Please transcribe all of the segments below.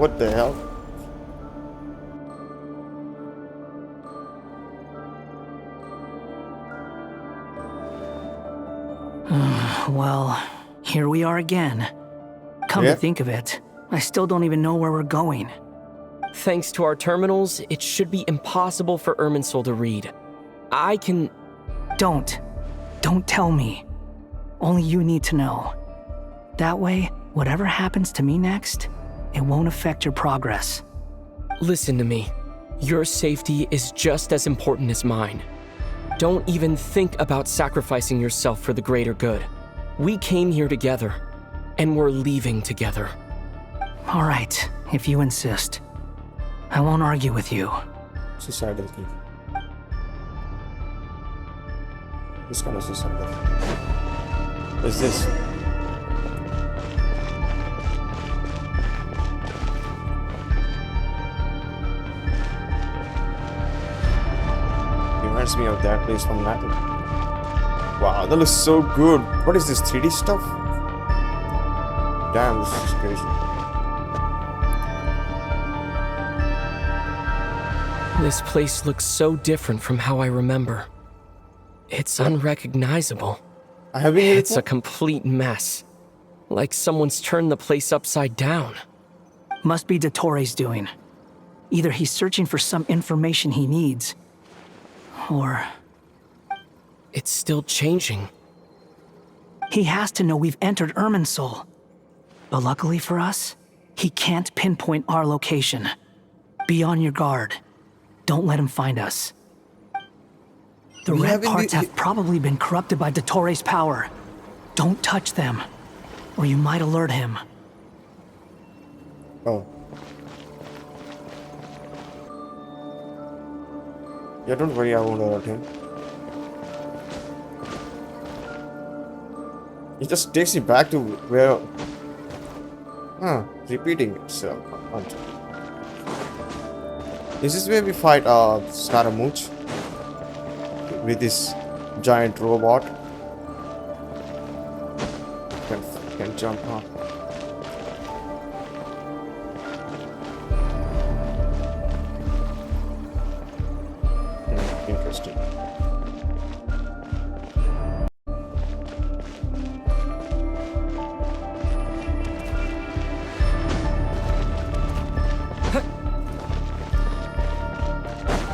What the hell? Well, here we are again. Come to think of it, I still don't even know where we're going. Thanks to our terminals, it should be impossible for Irminsul to read. I can... Don't tell me. Only you need to know. That way, whatever happens to me next, it won't affect your progress. Listen to me. Your safety is just as important as mine. Don't even think about sacrificing yourself for the greater good. We came here together, and we're leaving together. All right, if you insist. I won't argue with you. Suicidal key. This kind of suicidal. What is this? Reminds me of that place from Latin. Wow, that looks so good. What is this 3D stuff? Damn, this is crazy. This place looks so different from how I remember. It's unrecognizable. I have been here It's a before? complete mess. Like someone's turned the place upside down. Must be Dottore doing. Either he's searching for some information he needs, or It's still changing. he has to know we've entered Irminsul. But luckily for us, he can't pinpoint our location. Be on your guard. Don't let him find us. The We red haven't parts been- have probably been corrupted by Dottore's power. Don't touch them, or you might alert him. Oh. Yeah, don't worry, I won't alert him. It just takes you back to where... repeating itself. This is where we fight Scaramouche with this giant robot. Can jump up. Interesting.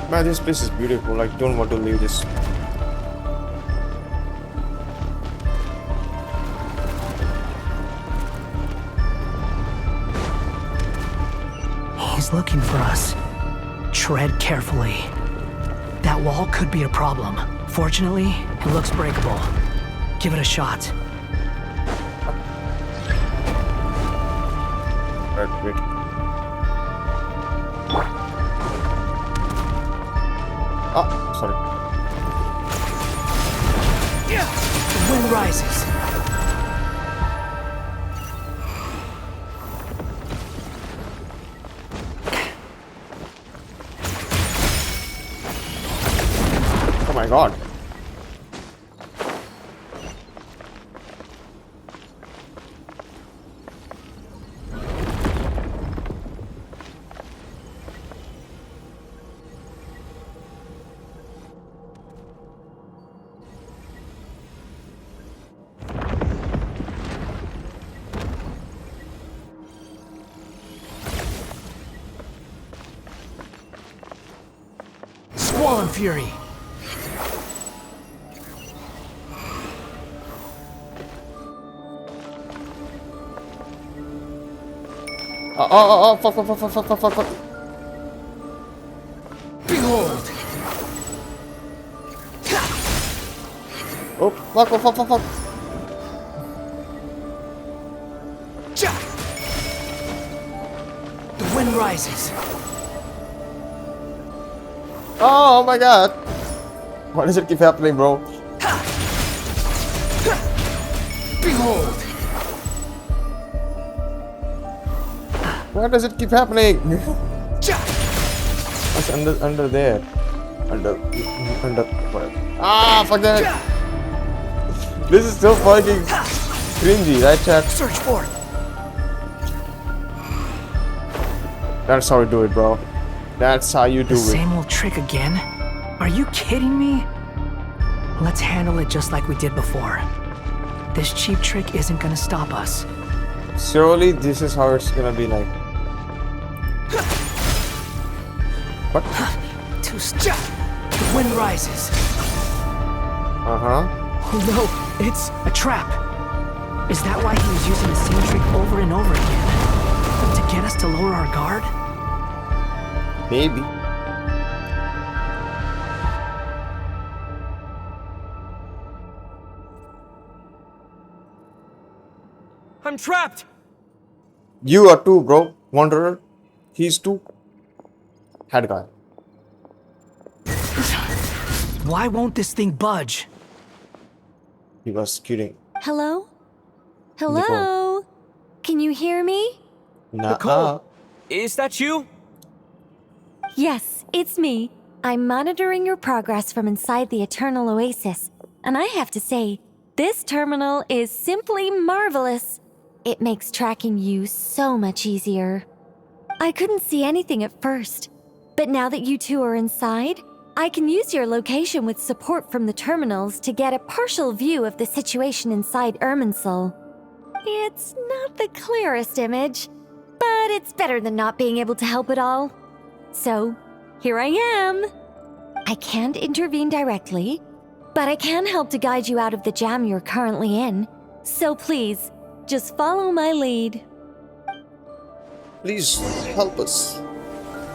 Man, this place is beautiful. I don't want to leave this. He's looking for us. Tread carefully. That wall could be a problem. Fortunately, it looks breakable. Give it a shot. Right, wait. Ah, sorry. The wind rises. Oh my god. Squall Fury. Fuck. Behold. Oh, fuck. The wind rises. Oh my god. Why does it keep happening, bro? Behold. Why does it keep happening? It's under there. Under. Whatever. Ah, fuck that. This is so fucking cringy, right, chat? Search for it. That's how you do it, bro. That's how you do The it. same old trick again? Are you kidding me? Let's handle it just like we did before. This cheap trick isn't gonna stop us. Surely this is how it's gonna be like. What? The wind rises. Uh-huh. Oh no, it's a trap. Is that why he was using the same trick over and over again? To get us to lower our guard? Maybe. I'm trapped! You are too, bro. Wanderer. He's too. Head guy. Why won't this thing budge? He was kidding. Hello? Hello? Can you hear me? Nicole, is that you? Yes, it's me. I'm monitoring your progress from inside the Eternal Oasis, and I have to say, this terminal is simply marvelous. It makes tracking you so much easier. I couldn't see anything at first, but now that you two are inside, I can use your location with support from the terminals to get a partial view of the situation inside Irminsul. It's not the clearest image, but it's better than not being able to help at all. So, here I am. I can't intervene directly, but I can help to guide you out of the jam you're currently in. So please, just follow my lead. Please help us.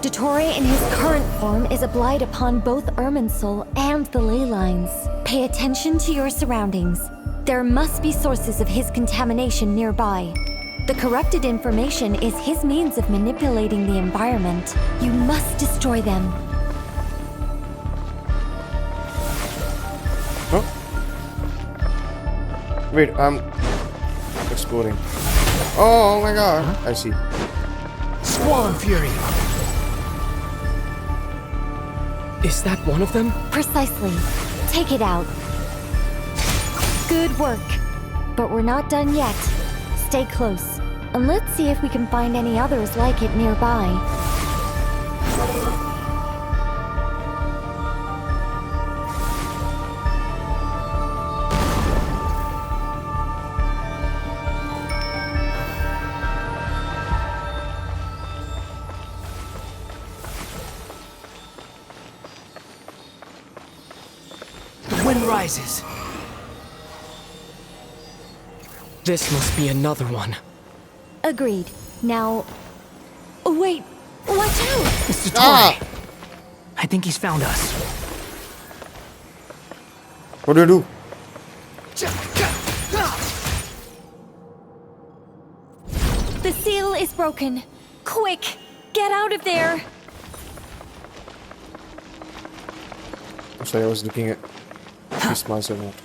Dottore in his current form is a blight upon both Irminsul and the ley lines. Pay attention to your surroundings. There must be sources of his contamination nearby. The corrupted information is his means of manipulating the environment. You must destroy them. Huh? Wait, I'm exploring. Oh my god. I see. Squall Fury! Is that one of them? Precisely. Take it out. Good work. But we're not done yet. Stay close. And let's see if we can find any others like it nearby. The wind rises. This must be another one. Agreed. Now... Wait! Watch out! It's Dottore. Ah! I think he's found us. What do you do? The seal is broken. Quick! Get out of there! I'm sorry, I was looking at this myself.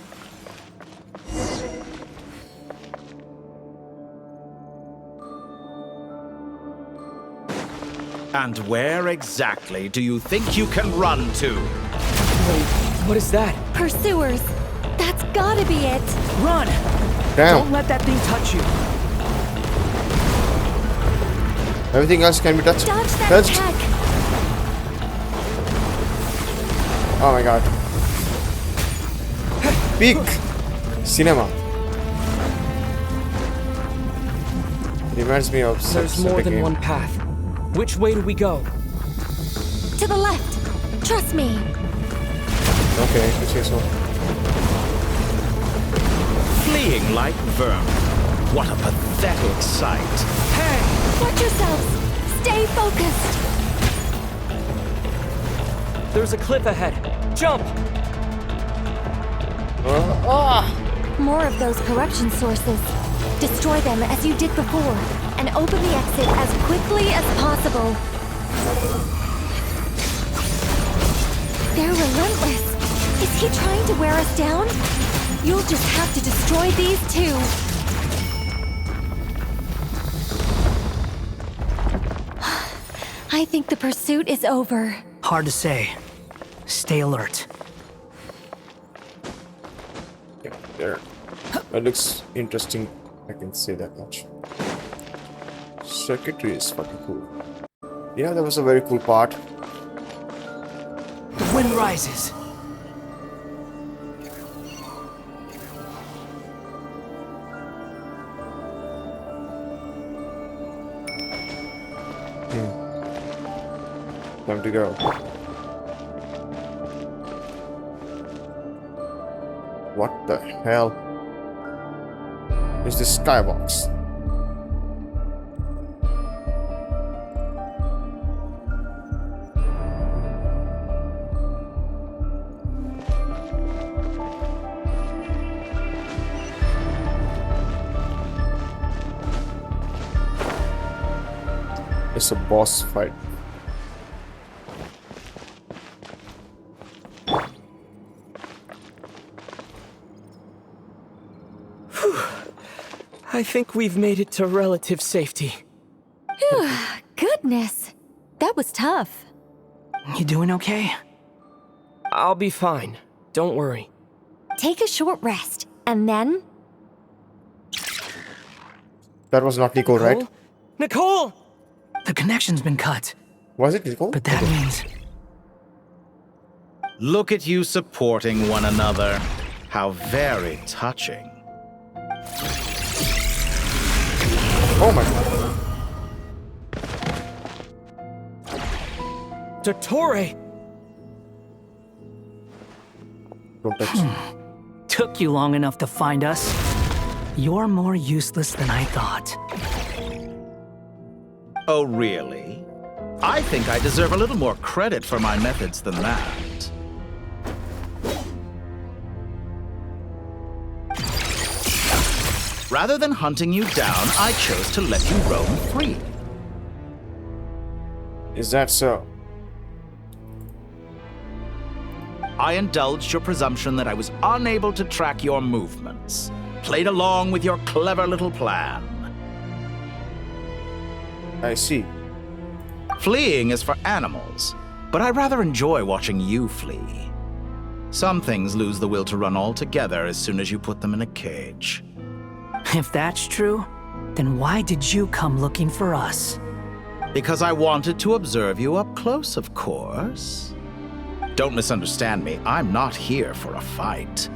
And where exactly do you think you can run to? Wait, what is that? Pursuers! That's gotta be it! Run! Damn. Don't let that thing touch you. Everything else can be touched. Dodge that Touched. attack! Oh my god. Peak cinema. Reminds me of There's such more a than game. one path. Which way do we go? To the left! Trust me! Okay, you say so. Fleeing like vermin. What a pathetic sight. Hey! Watch yourselves! Stay focused! There's a cliff ahead. Jump! More of those corruption sources. Destroy them as you did before, and open the exit as quickly as possible. They're relentless. Is he trying to wear us down? You'll just have to destroy these too. I think the pursuit is over. Hard to say. Stay alert. Yeah, there. That looks interesting. I can say that much. Circuitry is fucking cool. Yeah, that was a very cool part. The wind rises. Time to go. What the hell is this skybox? It's a boss fight. I think we've made it to relative safety. Goodness, that was tough. You doing okay? I'll be fine. Don't worry. Take a short rest, and then... That was not Nicole, right? Nicole! The connection's been cut, Was it Nicole? but that means... Look at you supporting one another. How very touching. Oh my god. Dottore! Don't touch. Took you long enough to find us. You're more useless than I thought. Oh, really? I think I deserve a little more credit for my methods than that. Rather than hunting you down, I chose to let you roam free. Is that so? I indulged your presumption that I was unable to track your movements. Played along with your clever little plan. I see. Fleeing is for animals, but I rather enjoy watching you flee. Some things lose the will to run altogether as soon as you put them in a cage. If that's true, then why did you come looking for us? Because I wanted to observe you up close, of course. Don't misunderstand me, I'm not here for a fight.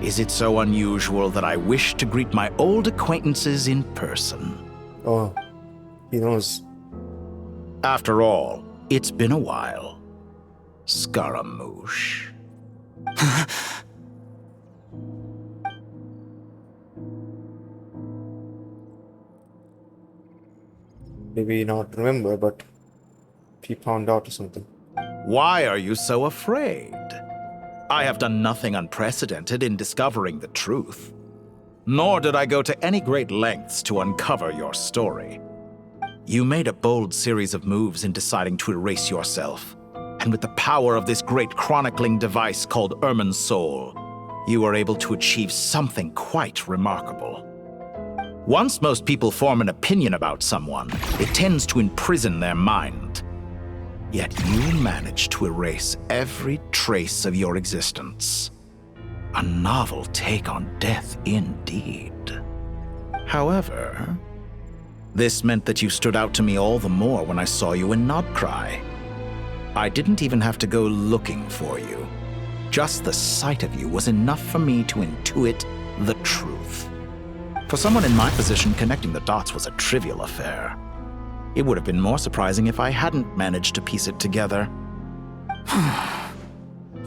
Is it so unusual that I wish to greet my old acquaintances in person? Oh, he knows. After all, it's been a while. Scaramouche. Maybe not remember, but he found out or something. Why are you so afraid? I have done nothing unprecedented in discovering the truth. Nor did I go to any great lengths to uncover your story. You made a bold series of moves in deciding to erase yourself. And with the power of this great chronicling device called Irmin's Soul, you were able to achieve something quite remarkable. Once most people form an opinion about someone, it tends to imprison their mind. Yet you managed to erase every trace of your existence. A novel take on death indeed. However, this meant that you stood out to me all the more when I saw you in Nodcry. I didn't even have to go looking for you. Just the sight of you was enough for me to intuit the truth. For someone in my position, connecting the dots was a trivial affair. It would have been more surprising if I hadn't managed to piece it together.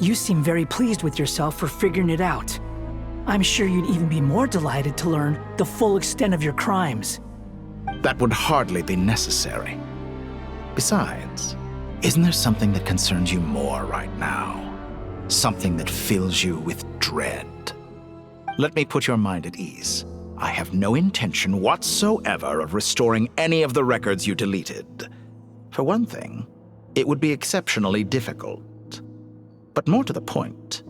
You seem very pleased with yourself for figuring it out. I'm sure you'd even be more delighted to learn the full extent of your crimes. That would hardly be necessary. Besides, isn't there something that concerns you more right now? Something that fills you with dread? Let me put your mind at ease. I have no intention whatsoever of restoring any of the records you deleted. For one thing, it would be exceptionally difficult. But more to the point,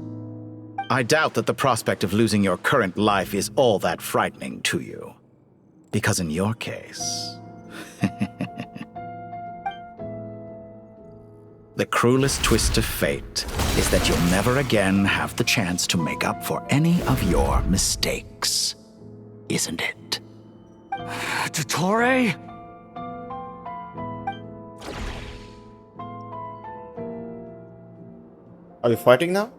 I doubt that the prospect of losing your current life is all that frightening to you. Because in your case, the cruelest twist of fate is that you'll never again have the chance to make up for any of your mistakes. Isn't it? Dottore? Are we fighting now?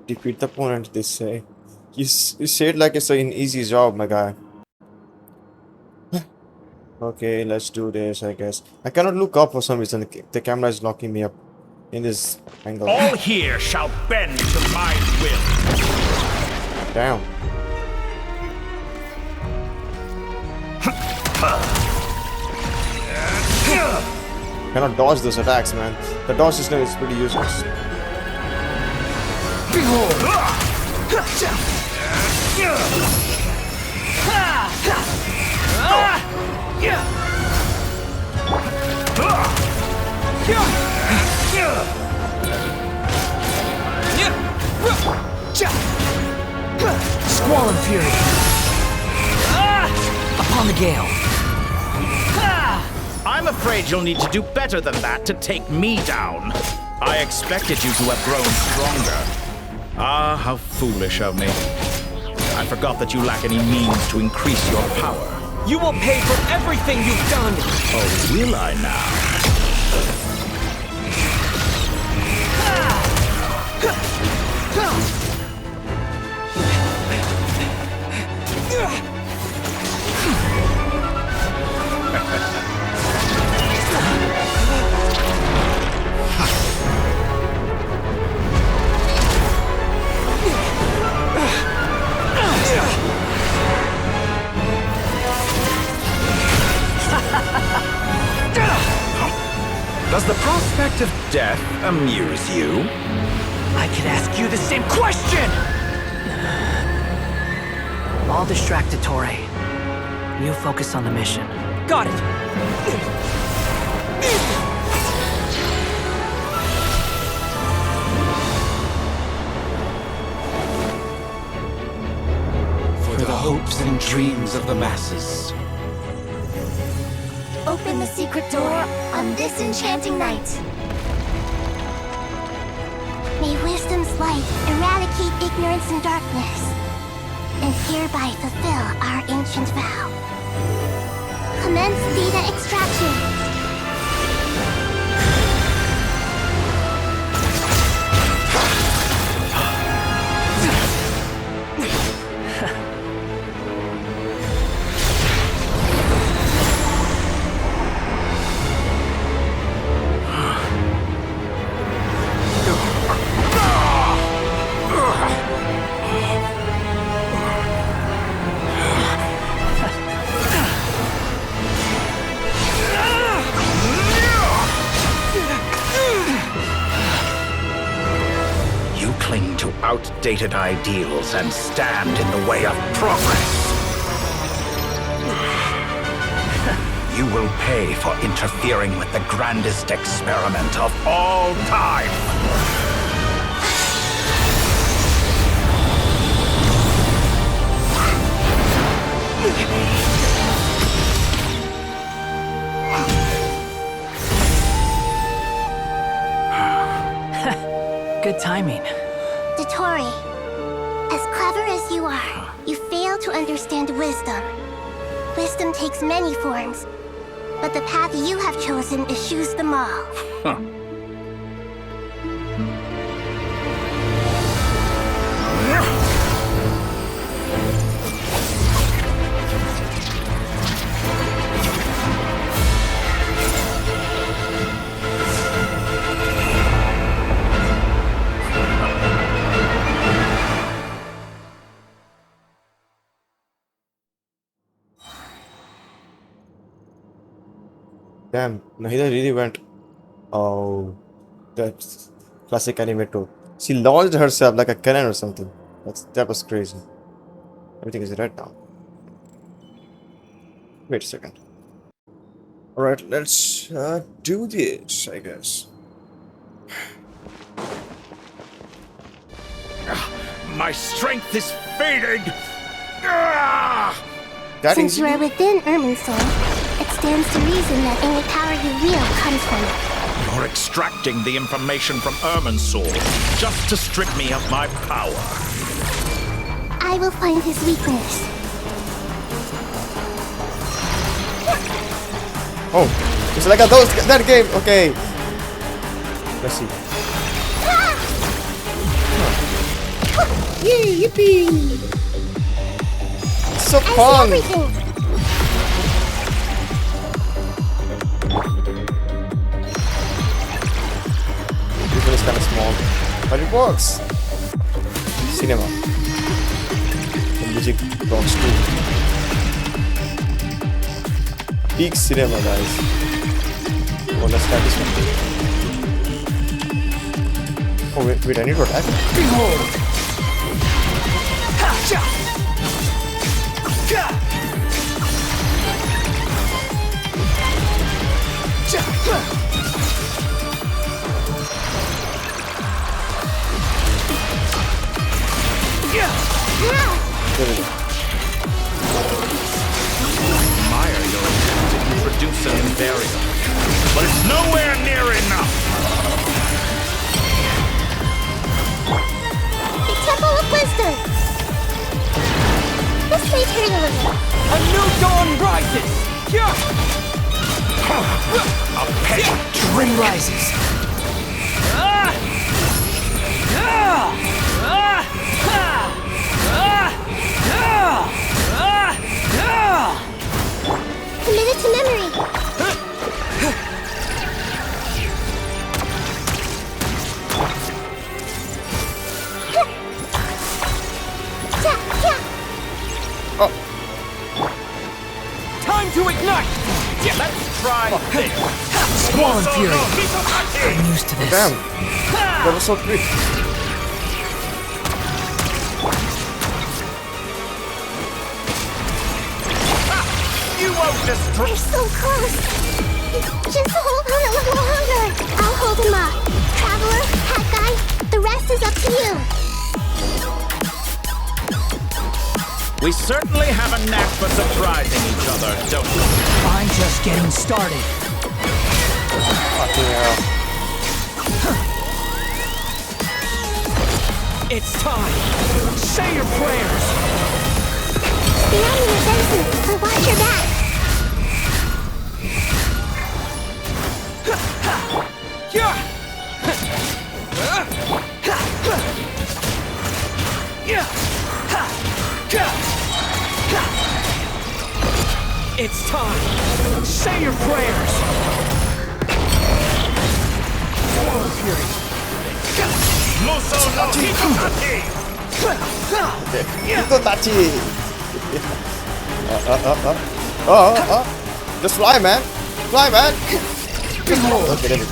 Defeat the opponent, they say. You say it like it's an easy job, my guy. Okay, let's do this, I guess. I cannot look up for some reason. The camera is locking me up in this angle. All here shall bend to my will. Damn. Cannot dodge those attacks, man. The dodge system is pretty useless. Squall and fury. Upon the gale. I'm afraid you'll need to do better than that to take me down. I expected you to have grown stronger. Ah, how foolish of me. I forgot that you lack any means to increase your power. You will pay for everything you've done! Oh, will I now? Does the prospect of death amuse you? I could ask you the same question! I'll distract Torre. You focus on the mission. Got it! For the hopes and dreams of the masses. Open the secret door on this enchanting night. May wisdom's light eradicate ignorance and darkness, and hereby fulfill our ancient vow. Commence data extraction. Outdated ideals and stand in the way of progress. You will pay for interfering with the grandest experiment of all time. Good timing. Tori, as clever as you are, you fail to understand wisdom. Wisdom takes many forms, but the path you have chosen eschews them all. Huh. Damn, Nahida really went. Oh, that's classic anime too. She launched herself like a cannon or something. That was crazy. Everything is red now. Wait a second. Alright, let's do this, I guess. My strength is fading! Since you are within Irminsul, it stands to reason that any power you wield comes from it. You're extracting the information from Irminsul just to strip me of my power. I will find his weakness. Oh, it's like that game. Okay. Let's see. Yay, yippee! It's so I see fun. everything. This one is kind of small, but it works. Cinema. The music rocks too. Peak cinema, guys. Oh, let's try this one. Oh, wait, I need to attack. Behold! Ha-cha! Ga! Cha! Yeah! There we go. Admire your attempt to introduce an invariant, but it's nowhere near enough. The Temple of Wisdom. This may turn a little. A new dawn rises! Yeah! A petty The wind rises. Ah! Ah! Ah! Ah! Ah! Ah! Commit it to memory. Time to ignite! Let's try this. Squall and Fury. Hitotaki! I'm used to this. Damn, that was so quick. You won't destroy. We're so close. Just hold on a little longer. I'll hold him up. Traveler, Hat Guy, the rest is up to you. We certainly have a knack for surprising each other, don't we? I'm just getting started. Fucking hell. It's time! Say your prayers! Beyond the defensive, but watch your back. Yeah! Yeah! It's time! Say your prayers! Muso no Hitotaki! Hitotaki! Just fly, man! Fly, man! Okay, there we go.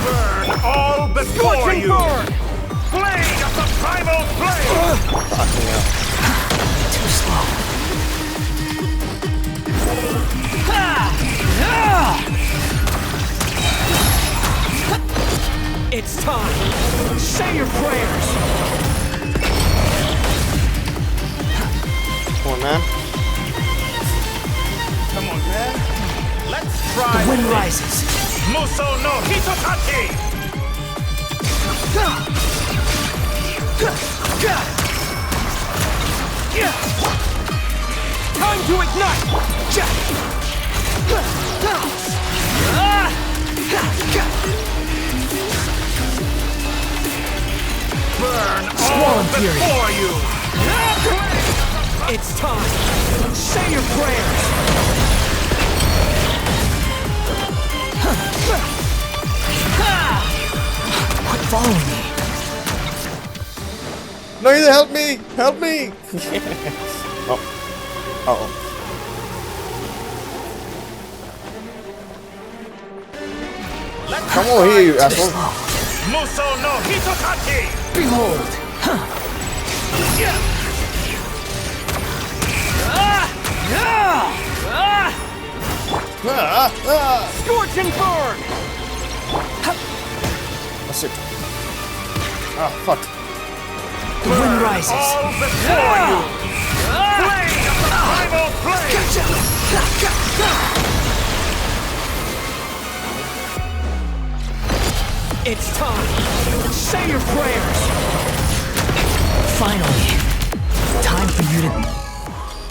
Burn all before Scorching you! burn! Blade of the primal flame! Fucking hell. Too slow. It's time! Say your prayers! Come on, man. Come on, man. Let's try The wind this. rises. Muso no Hitotaki! Time to ignite! Burn Squall all and Fury. before you! It's time! Say your prayers! Quit following me. No, either help me! Help me! Oh. Uh-oh. Let's Come over here, you Too asshole. slow. Muso no Hitotaki! Behold! Scorch and burn! That's it. Ah, fuck. The wind rises. All before you! Blade of the primal flame! It's time! Say your prayers! Finally. Time you to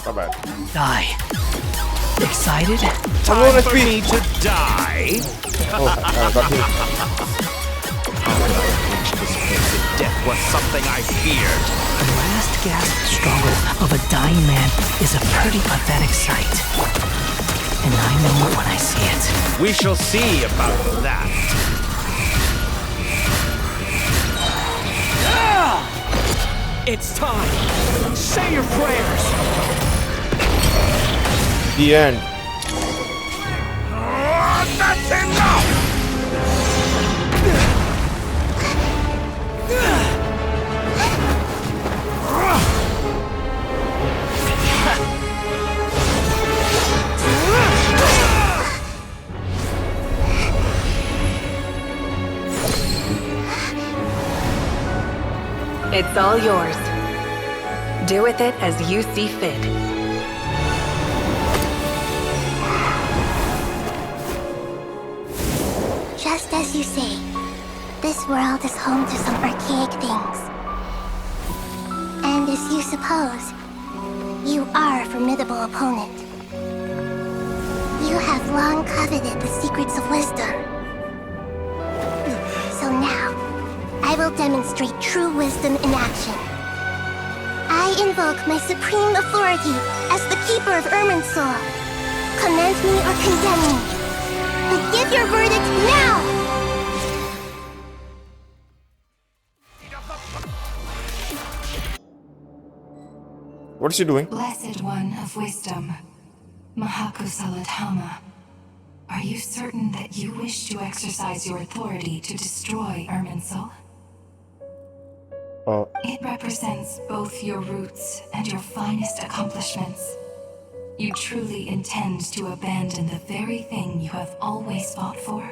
My bad. die. Excited? I'm low on For HP. me to die? Oh, got me. This face of death was something I feared. The last gasp struggle of a dying man is a pretty pathetic sight. And I know it when I see it. We shall see about that. It's time. Say your prayers. The end. That's enough! It's all yours. Do with it as you see fit. Just as you say, this world is home to some archaic things. And as you suppose, you are a formidable opponent. You have long coveted the secrets of wisdom. So now, I will demonstrate true wisdom in action. I invoke my supreme authority as the keeper of Irmin's soul. Commend me or condemn me. But give your verdict now! What is she doing? Blessed One of Wisdom, Mahakusaladhama, are you certain that you wish to exercise your authority to destroy Irminsul? It represents both your roots and your finest accomplishments. You truly intend to abandon the very thing you have always fought for?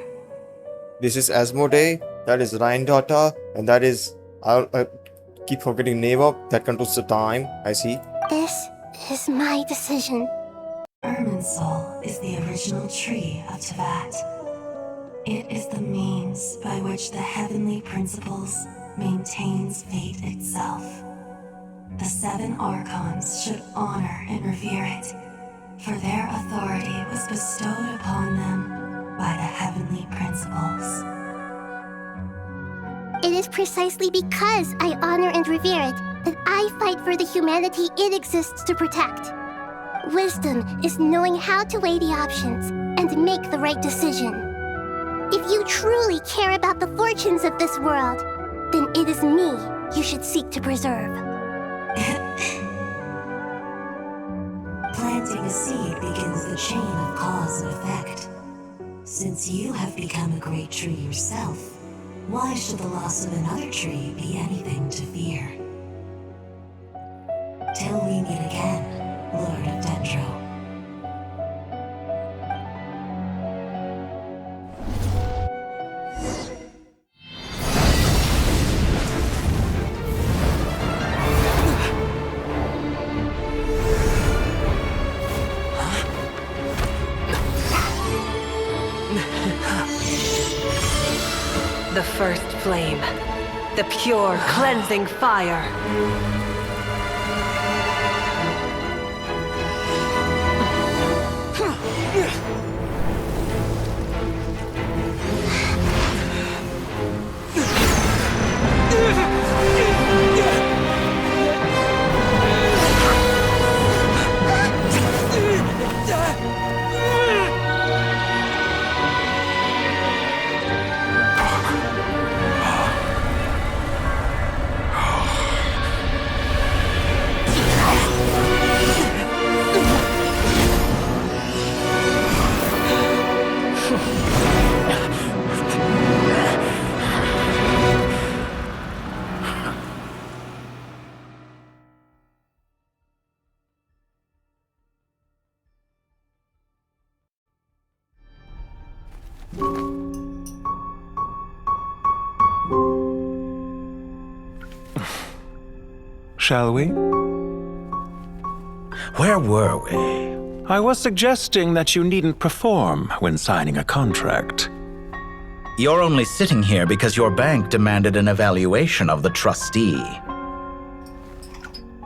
This is Asmodee, that is Rhine-Data, and that is... I keep forgetting name of, that controls the time, I see. This is my decision. Irminsul is the original tree of Tevat. It is the means by which the heavenly principles maintains fate itself. The 7 Archons should honor and revere it, for their authority was bestowed upon them by the heavenly principles. It is precisely because I honor and revere it that I fight for the humanity it exists to protect. Wisdom is knowing how to weigh the options and make the right decision. If you truly care about the fortunes of this world, then it is me you should seek to preserve. Planting a seed begins the chain of cause and effect. Since you have become a great tree yourself, why should the loss of another tree be anything to fear? Till we meet again, Lord of Dendro. The first flame. The pure, cleansing fire. Shall we? Where were we? I was suggesting that you needn't perform when signing a contract. You're only sitting here because your bank demanded an evaluation of the trustee.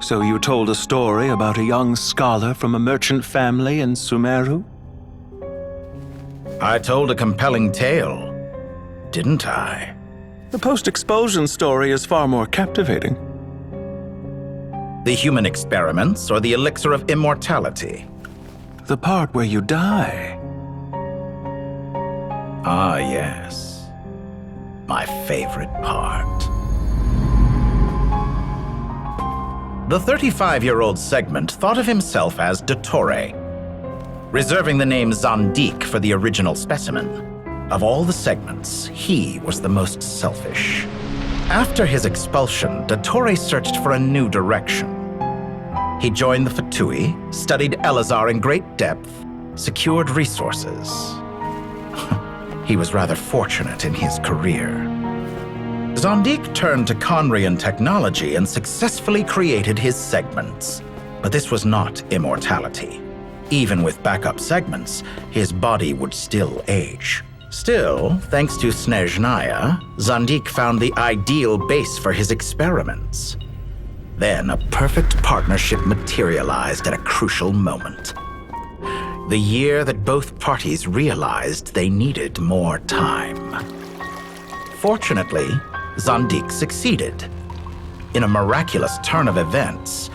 So you told a story about a young scholar from a merchant family in Sumeru? I told a compelling tale, didn't I? The post-expulsion story is far more captivating. The human experiments or the elixir of immortality? The part where you die. Ah, yes. My favorite part. The 35-year-old Segment thought of himself as Dottore, reserving the name Zandik for the original specimen. Of all the Segments, he was the most selfish. After his expulsion, Dottore searched for a new direction. He joined the Fatui, studied Elazar in great depth, secured resources. He was rather fortunate in his career. Zandik turned to Conrian technology and successfully created his segments. But this was not immortality. Even with backup segments, his body would still age. Still, thanks to Snezhnaya, Zandik found the ideal base for his experiments. Then a perfect partnership materialized at a crucial moment. The year that both parties realized they needed more time. Fortunately, Zandik succeeded. In a miraculous turn of events,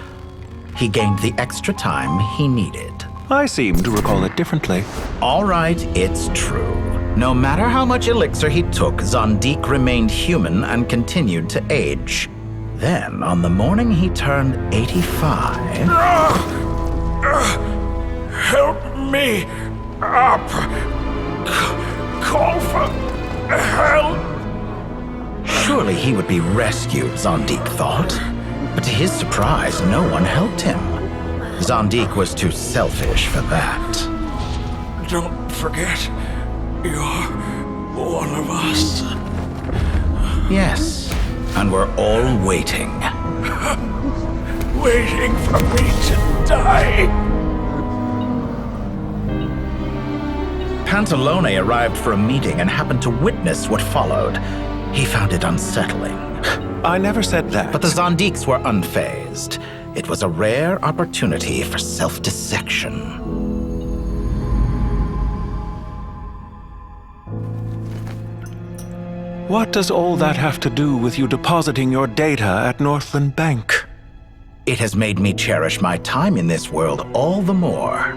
he gained the extra time he needed. I seem to recall it differently. All right, it's true. No matter how much elixir he took, Zandik remained human and continued to age. Then, on the morning he turned 85... Help me up! Call for help! Surely he would be rescued, Zandik thought. But to his surprise, no one helped him. Zandik was too selfish for that. Don't forget, you're one of us. Yes, and we're all waiting. Waiting for me to die. Pantalone arrived for a meeting and happened to witness what followed. He found it unsettling. I never said that. But the Zandiks were unfazed. It was a rare opportunity for self-dissection. What does all that have to do with you depositing your data at Northland Bank? It has made me cherish my time in this world all the more.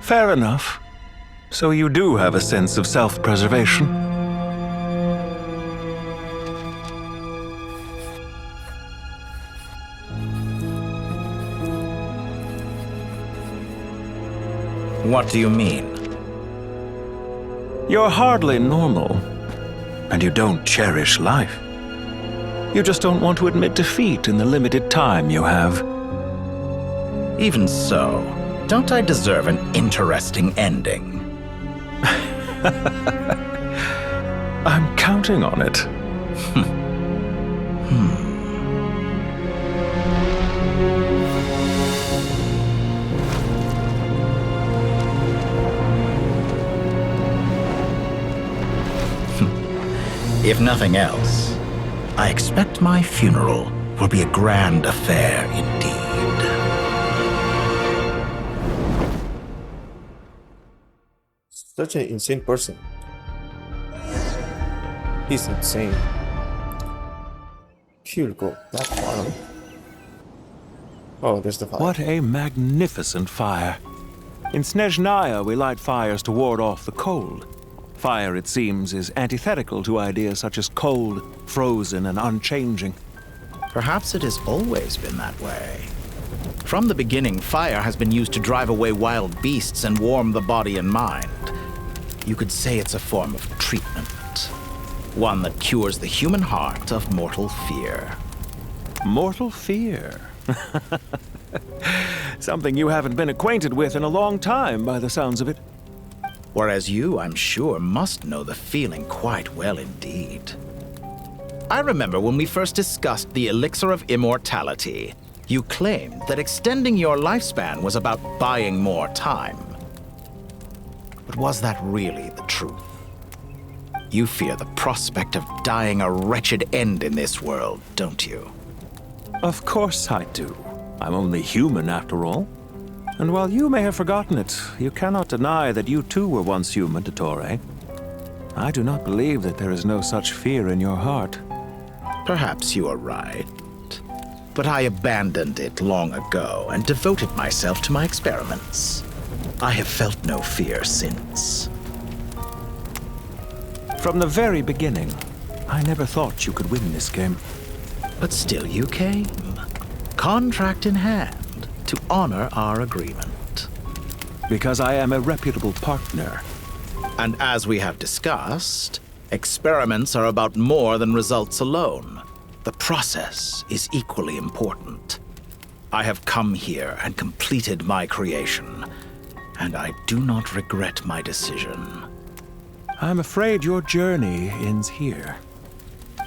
Fair enough. So you do have a sense of self-preservation. What do you mean? You're hardly normal, and you don't cherish life. You just don't want to admit defeat in the limited time you have. Even so, don't I deserve an interesting ending? I'm counting on it. If nothing else, I expect my funeral will be a grand affair indeed. Such an insane person. He's insane. He'll go that far. Oh, there's the fire. What a magnificent fire. In Snezhnaya, we light fires to ward off the cold. Fire, it seems, is antithetical to ideas such as cold, frozen, and unchanging. Perhaps it has always been that way. From the beginning, fire has been used to drive away wild beasts and warm the body and mind. You could say it's a form of treatment. One that cures the human heart of mortal fear. Mortal fear? Something you haven't been acquainted with in a long time, by the sounds of it. Whereas you, I'm sure, must know the feeling quite well indeed. I remember when we first discussed the elixir of immortality, you claimed that extending your lifespan was about buying more time. But was that really the truth? You fear the prospect of dying a wretched end in this world, don't you? Of course I do. I'm only human after all. And while you may have forgotten it, you cannot deny that you too were once human, Dottore. I do not believe that there is no such fear in your heart. Perhaps you are right. But I abandoned it long ago and devoted myself to my experiments. I have felt no fear since. From the very beginning, I never thought you could win this game. But still you came, contract in hand, to honor our agreement. Because I am a reputable partner. And as we have discussed, experiments are about more than results alone. The process is equally important. I have come here and completed my creation, and I do not regret my decision. I'm afraid your journey ends here.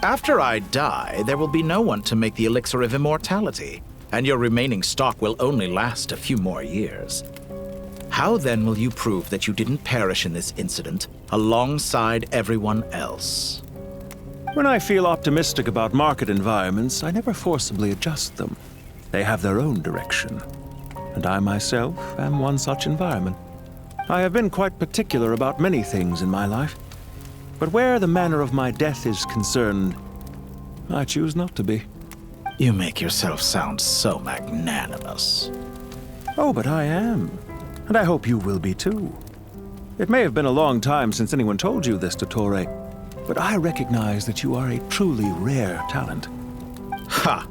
After I die, there will be no one to make the elixir of immortality, and your remaining stock will only last a few more years. How then will you prove that you didn't perish in this incident alongside everyone else? When I feel optimistic about market environments, I never forcibly adjust them. They have their own direction. And I myself am one such environment. I have been quite particular about many things in my life. But where the manner of my death is concerned, I choose not to be. You make yourself sound so magnanimous. Oh, but I am. And I hope you will be too. It may have been a long time since anyone told you this, Dottore, but I recognize that you are a truly rare talent. Ha!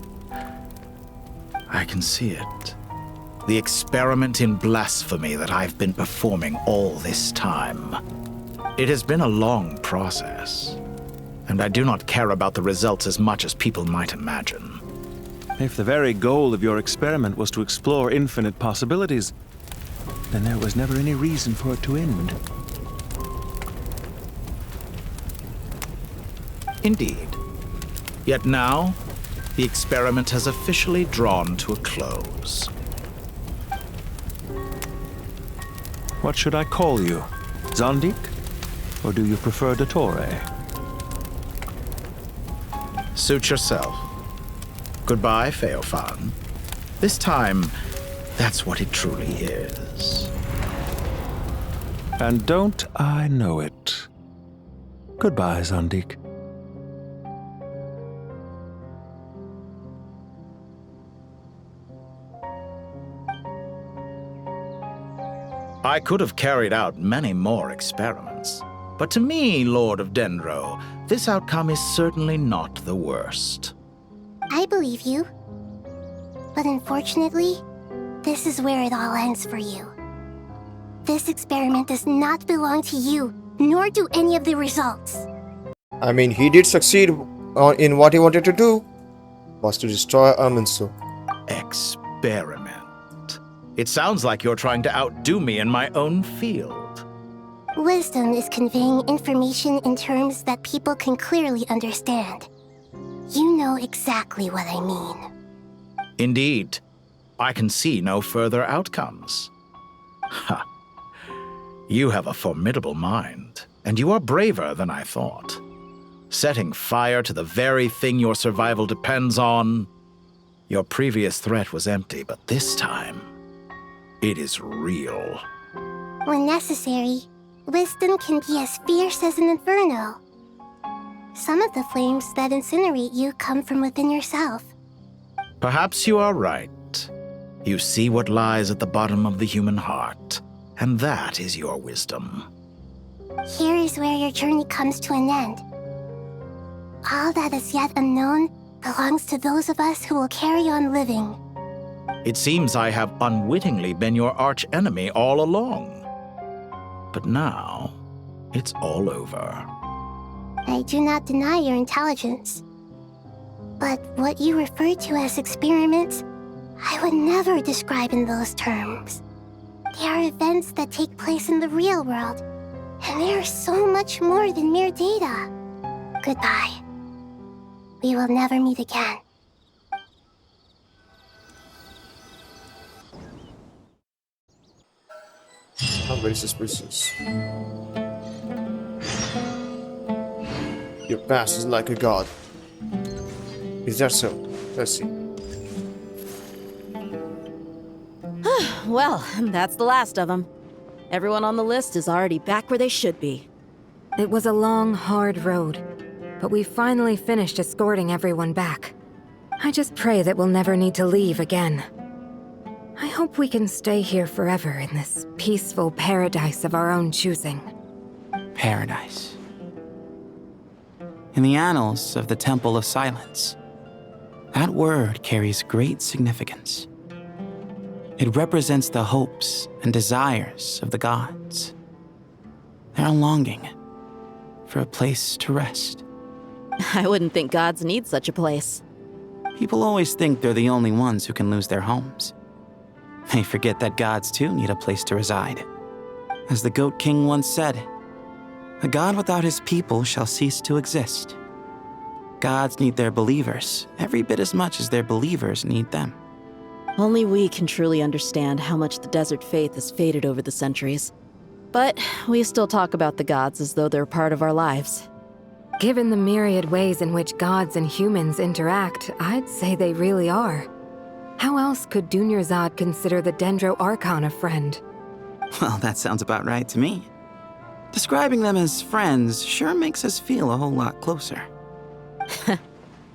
I can see it. The experiment in blasphemy that I've been performing all this time. It has been a long process, and I do not care about the results as much as people might imagine. If the very goal of your experiment was to explore infinite possibilities, then there was never any reason for it to end. Indeed. Yet now, the experiment has officially drawn to a close. What should I call you? Zondik? Or do you prefer Dottore? Suit yourself. Goodbye, Feofan. This time, that's what it truly is. And don't I know it? Goodbye, Zondik. I could have carried out many more experiments, but to me, Lord of Dendro, this outcome is certainly not the worst. I believe you. But unfortunately, this is where it all ends for you. This experiment does not belong to you, nor do any of the results. I mean, he did succeed in what he wanted to do, was to destroy Irminsul. Experiment. It sounds like you're trying to outdo me in my own field. Wisdom is conveying information in terms that people can clearly understand. You know exactly what I mean. Indeed. I can see no further outcomes. Ha. You have a formidable mind, and you are braver than I thought. Setting fire to the very thing your survival depends on. Your previous threat was empty, but this time, it is real. When necessary, wisdom can be as fierce as an inferno. Some of the flames that incinerate you come from within yourself. Perhaps you are right. You see what lies at the bottom of the human heart, and that is your wisdom. Here is where your journey comes to an end. All that is yet unknown belongs to those of us who will carry on living. It seems I have unwittingly been your arch-enemy all along. But now, it's all over. I do not deny your intelligence. But what you refer to as experiments, I would never describe in those terms. They are events that take place in the real world, and they are so much more than mere data. Goodbye. We will never meet again. I'm very suspicious. Your past is like a god. Is that so? Let's see. Well, that's the last of them. Everyone on the list is already back where they should be. It was a long, hard road, but we finally finished escorting everyone back. I just pray that we'll never need to leave again. I hope we can stay here forever in this peaceful paradise of our own choosing. Paradise. In the annals of the Temple of Silence, that word carries great significance. It represents the hopes and desires of the gods. Their longing for a place to rest. I wouldn't think gods need such a place. People always think they're the only ones who can lose their homes. They forget that gods too need a place to reside. As the Goat King once said, "A god without his people shall cease to exist." Gods need their believers every bit as much as their believers need them. Only we can truly understand how much the desert faith has faded over the centuries. But we still talk about the gods as though they're part of our lives. Given the myriad ways in which gods and humans interact, I'd say they really are. How else could Dunyarzad consider the Dendro Archon a friend? Well, that sounds about right to me. Describing them as friends sure makes us feel a whole lot closer.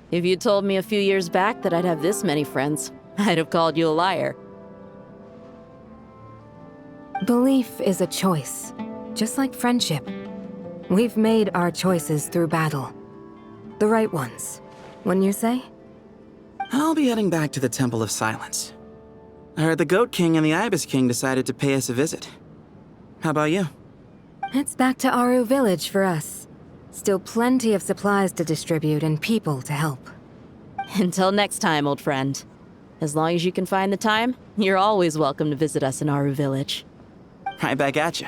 If you told me a few years back that I'd have this many friends, I'd have called you a liar. Belief is a choice, just like friendship. We've made our choices through battle. The right ones, wouldn't you say? I'll be heading back to the Temple of Silence. I heard the Goat King and the Ibis King decided to pay us a visit. How about you? It's back to Aru Village for us. Still plenty of supplies to distribute and people to help. Until next time, old friend. As long as you can find the time, you're always welcome to visit us in Aru Village. Right back at you.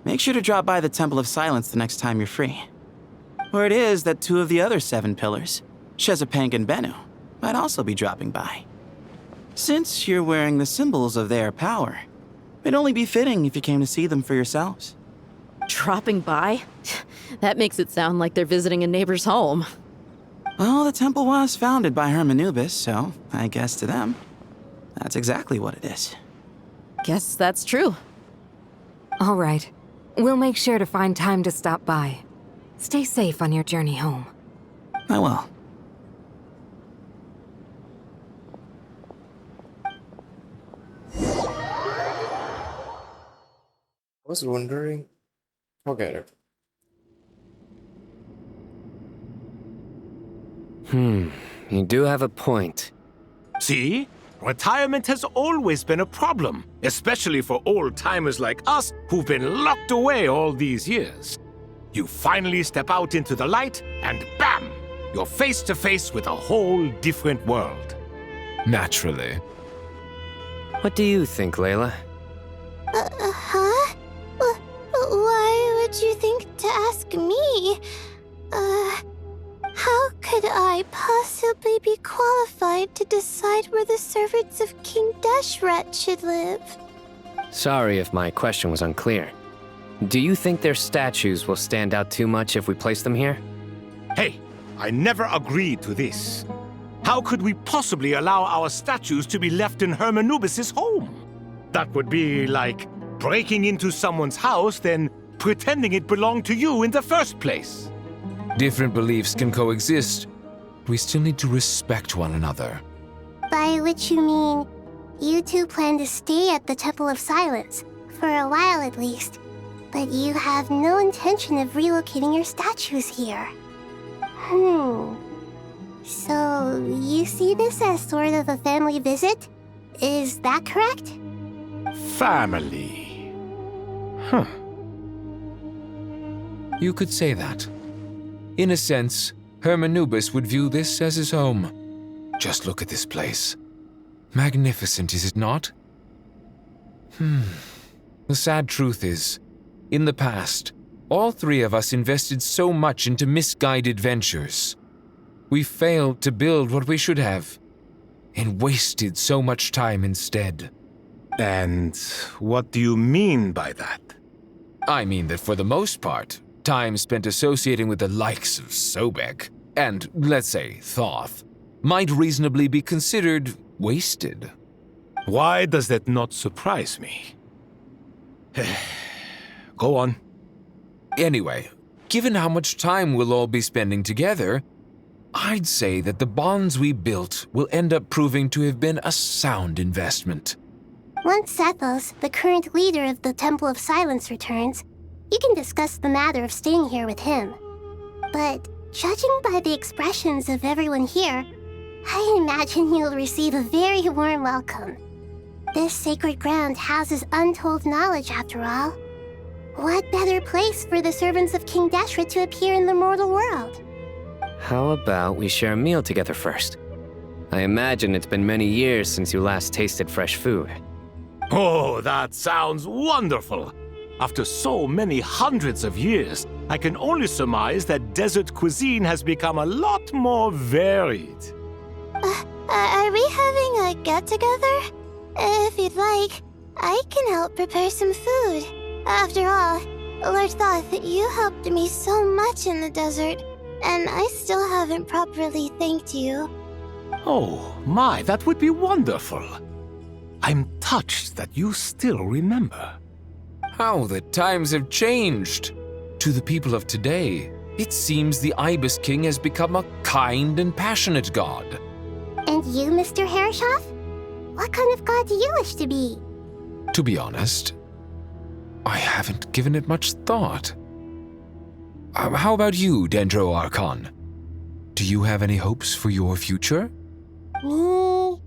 Make sure to drop by the Temple of Silence the next time you're free. Word is that 2 of the other 7 pillars, Shezapang and Bennu, might also be dropping by. Since you're wearing the symbols of their power, it'd only be fitting if you came to see them for yourselves. Dropping by? That makes it sound like they're visiting a neighbor's home. Well, the temple was founded by Hermanubis, so I guess to them, that's exactly what it is. Guess that's true. All right. We'll make sure to find time to stop by. Stay safe on your journey home. I will. I was wondering. Forget it. You do have a point. See? Retirement has always been a problem, especially for old-timers like us who've been locked away all these years. You finally step out into the light, and bam! You're face to face with a whole different world. Naturally. What do you think, Layla? Huh? Why would you think to ask me? How could I possibly be qualified to decide where the servants of King Deshret should live? Sorry if my question was unclear. Do you think their statues will stand out too much if we place them here? Hey, I never agreed to this. How could we possibly allow our statues to be left in Hermanubis' home? That would be like breaking into someone's house, then pretending it belonged to you in the first place. Different beliefs can coexist. We still need to respect one another. By which you mean, you two plan to stay at the Temple of Silence, for a while at least, but you have no intention of relocating your statues here. So, you see this as sort of a family visit? Is that correct? Family. Huh. You could say that. In a sense, Hermanubis would view this as his home. Just look at this place. Magnificent, is it not? The sad truth is, in the past, all 3 of us invested so much into misguided ventures. We failed to build what we should have, and wasted so much time instead. And what do you mean by that? I mean that for the most part, time spent associating with the likes of Sobek, and, let's say, Thoth, might reasonably be considered wasted. Why does that not surprise me? Go on. Anyway, given how much time we'll all be spending together, I'd say that the bonds we built will end up proving to have been a sound investment. Once Sethos, the current leader of the Temple of Silence, returns, you can discuss the matter of staying here with him. But judging by the expressions of everyone here, I imagine you'll receive a very warm welcome. This sacred ground houses untold knowledge, after all. What better place for the servants of King Deshret to appear in the mortal world? How about we share a meal together first? I imagine it's been many years since you last tasted fresh food. Oh, that sounds wonderful! After so many hundreds of years, I can only surmise that desert cuisine has become a lot more varied. Are we having a get-together? If you'd like, I can help prepare some food. After all, Lord Thoth, you helped me so much in the desert, and I still haven't properly thanked you. Oh, my, that would be wonderful. I'm touched that you still remember. How the times have changed! To the people of today, it seems the Ibis King has become a kind and passionate god. And you, Mr. Herreshoff? What kind of god do you wish to be? To be honest, I haven't given it much thought. How about you, Dendro Archon? Do you have any hopes for your future? Me?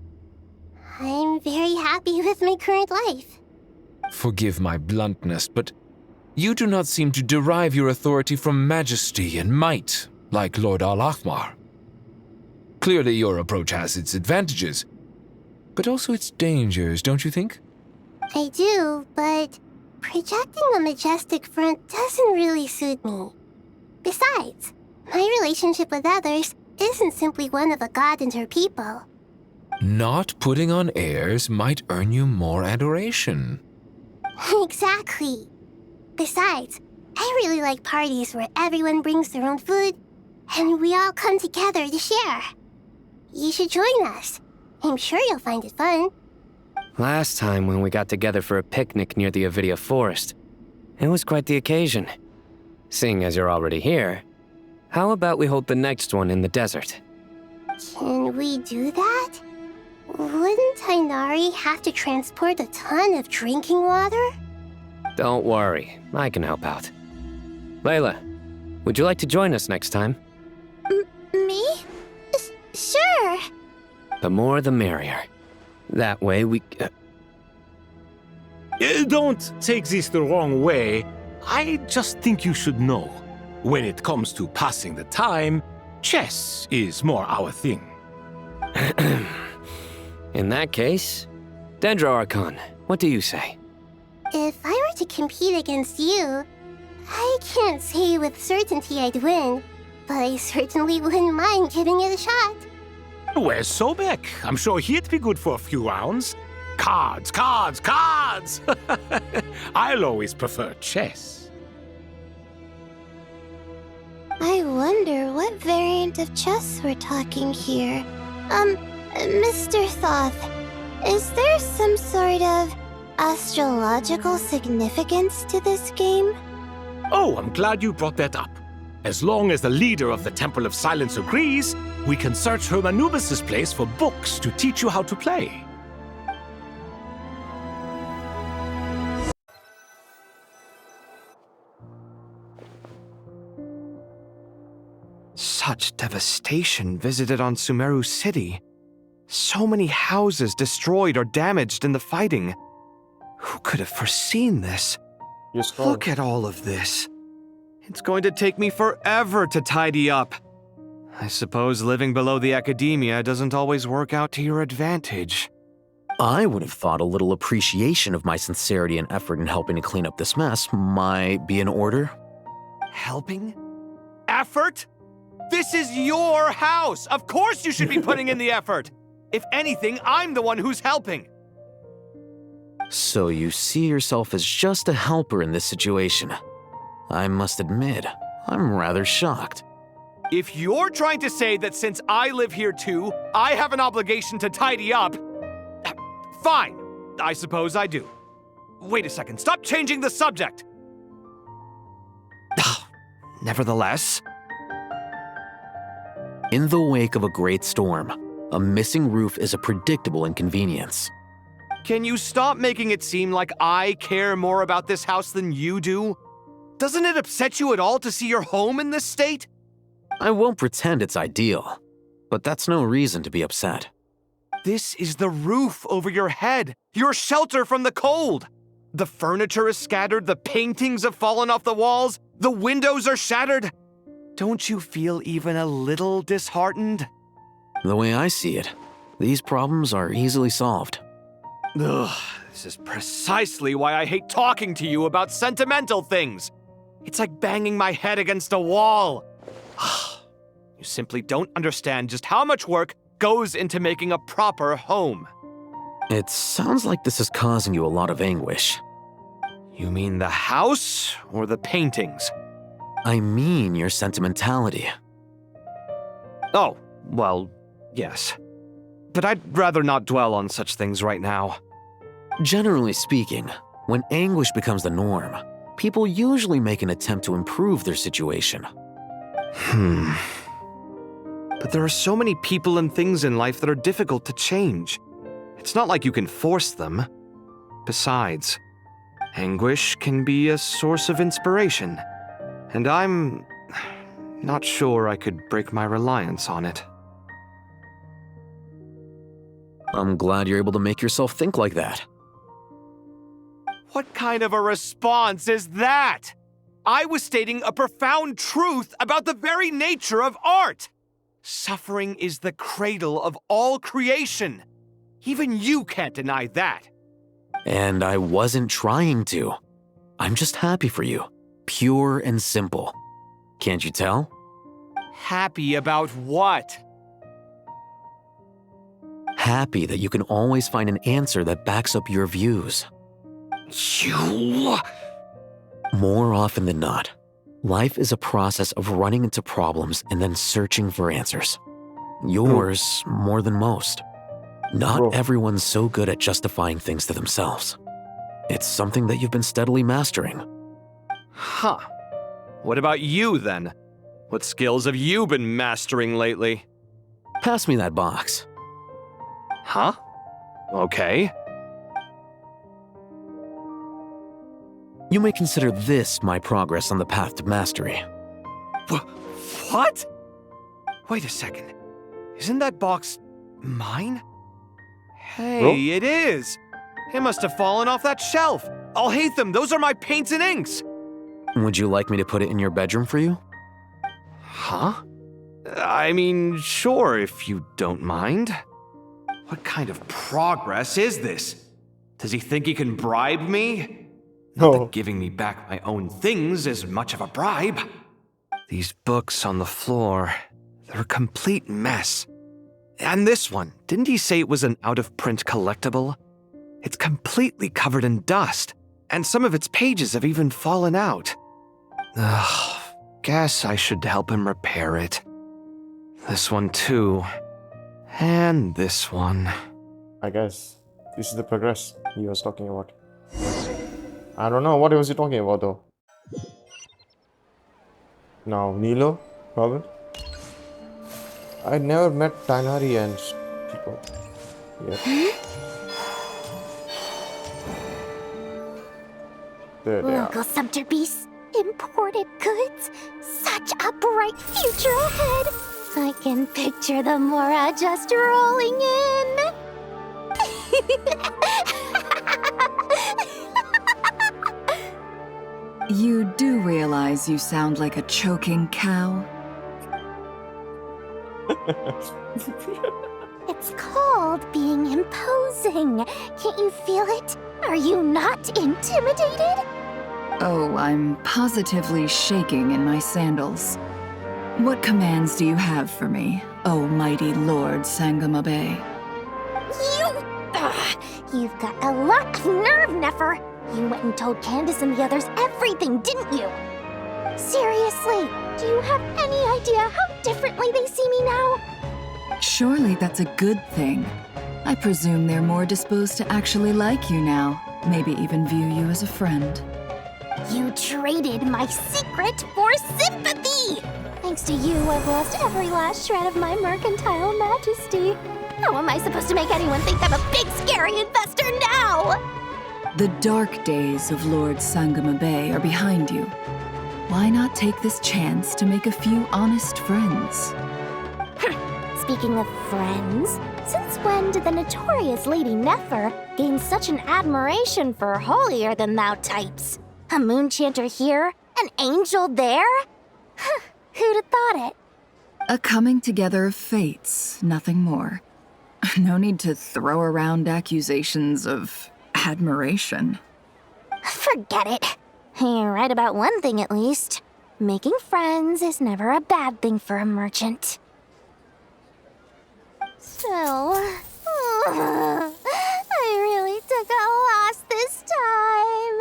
I'm very happy with my current life. Forgive my bluntness, but you do not seem to derive your authority from majesty and might, like Lord Al-Ahmar. Clearly your approach has its advantages, but also its dangers, don't you think? I do, but projecting a majestic front doesn't really suit me. Besides, my relationship with others isn't simply one of a god and her people. Not putting on airs might earn you more adoration. Exactly. Besides, I really like parties where everyone brings their own food, and we all come together to share. You should join us. I'm sure you'll find it fun. Last time when we got together for a picnic near the NVIDIA forest, it was quite the occasion. Seeing as you're already here, how about we hold the next one in the desert? Can we do that? Wouldn't Tainari have to transport a ton of drinking water? Don't worry, I can help out. Layla, would you like to join us next time? Me? Sure. The more the merrier. That way we... Don't take this the wrong way. I just think you should know. When it comes to passing the time, chess is more our thing. In that case, Dendro Archon, what do you say? If I were to compete against you, I can't say with certainty I'd win, but I certainly wouldn't mind giving it a shot. Where's Sobek? I'm sure he'd be good for a few rounds. Cards, cards, cards! I'll always prefer chess. I wonder what variant of chess we're talking here. Mr. Thoth, is there some sort of astrological significance to this game? Oh, I'm glad you brought that up. As long as the leader of the Temple of Silence agrees, we can search Hermanubis' place for books to teach you how to play. Such devastation visited on Sumeru City. So many houses destroyed or damaged in the fighting. Who could have foreseen this? Look at all of this. It's going to take me forever to tidy up. I suppose living below the academia doesn't always work out to your advantage. I would have thought a little appreciation of my sincerity and effort in helping to clean up this mess might be in order. Helping? Effort? This is your house! Of course you should be putting in the effort! If anything, I'm the one who's helping! So you see yourself as just a helper in this situation. I must admit, I'm rather shocked. If you're trying to say that since I live here too, I have an obligation to tidy up, Fine. I suppose I do. Wait a second. Stop changing the subject. Nevertheless, In the wake of a great storm, a missing roof is a predictable inconvenience. can you stop making it seem like I care more about this house than you do? Doesn't it upset you at all to see your home in this state? I won't pretend it's ideal, but that's no reason to be upset. This is the roof over your head, your shelter from the cold. The furniture is scattered, the paintings have fallen off the walls, the windows are shattered. Don't you feel even a little disheartened? The way I see it, these problems are easily solved. Ugh, this is precisely why I hate talking to you about sentimental things. It's like banging my head against a wall. You simply don't understand just how much work goes into making a proper home. It sounds like this is causing you a lot of anguish. You mean the house or the paintings? I mean your sentimentality. Oh, well, yes. But I'd rather not dwell on such things right now. Generally speaking, when anguish becomes the norm, people usually make an attempt to improve their situation. But there are so many people and things in life that are difficult to change. It's not like you can force them. Besides, anguish can be a source of inspiration, and I'm not sure I could break my reliance on it. I'm glad you're able to make yourself think like that. What kind of a response is that? I was stating a profound truth about the very nature of art. Suffering is the cradle of all creation. Even you can't deny that. And I wasn't trying to. I'm just happy for you. Pure and simple. Can't you tell? Happy about what? Happy that you can always find an answer that backs up your views. You... More often than not, life is a process of running into problems and then searching for answers. Yours more than most. Not everyone's so good at justifying things to themselves. It's something that you've been steadily mastering. Huh. What about you, then? What skills have you been mastering lately? Pass me that box. Huh? Okay. You may consider this my progress on the path to mastery. What? Wait a second. Isn't that box mine? Hey, it is! It must have fallen off that shelf. I'll hate them. Those are my paints and inks. Would you like me to put it in your bedroom for you? Huh? I mean, sure, if you don't mind. What kind of progress is this? Does he think he can bribe me? Not that giving me back my own things is much of a bribe. These books on the floor, they're a complete mess. And this one, didn't he say it was an out-of-print collectible? It's completely covered in dust, and some of its pages have even fallen out. Ugh, guess I should help him repair it. This one too. And this one. I guess this is the progress he was talking about. I don't know, what was he talking about though? Now, Nilo, Robin? I never met Tainari and people yet. There they are. Local sumpter beasts, imported goods, such a bright future ahead. I can picture the Mora just rolling in. You do realize you sound like a choking cow? It's called being imposing. Can't you feel it? Are you not intimidated? Oh, I'm positively shaking in my sandals. What commands do you have for me, oh mighty Lord Sangamabe? You've got a lot of nerve, Nefer. You went and told Candace and the others everything, didn't you? Seriously, do you have any idea how differently they see me now? Surely that's a good thing. I presume they're more disposed to actually like you now, maybe even view you as a friend. You traded my secret for sympathy! Thanks to you, I've lost every last shred of my mercantile majesty. How am I supposed to make anyone think I'm a big, scary investor now? The dark days of Lord Sangama Bay are behind you. Why not take this chance to make a few honest friends? Speaking of friends, since when did the notorious Lady Nefer gain such an admiration for holier-than-thou types? A moon chanter here, an angel there? Who'd have thought it? A coming together of fates, nothing more. No need to throw around accusations of admiration. Forget it. You're right about one thing at least. Making friends is never a bad thing for a merchant. So, I really took a loss this time.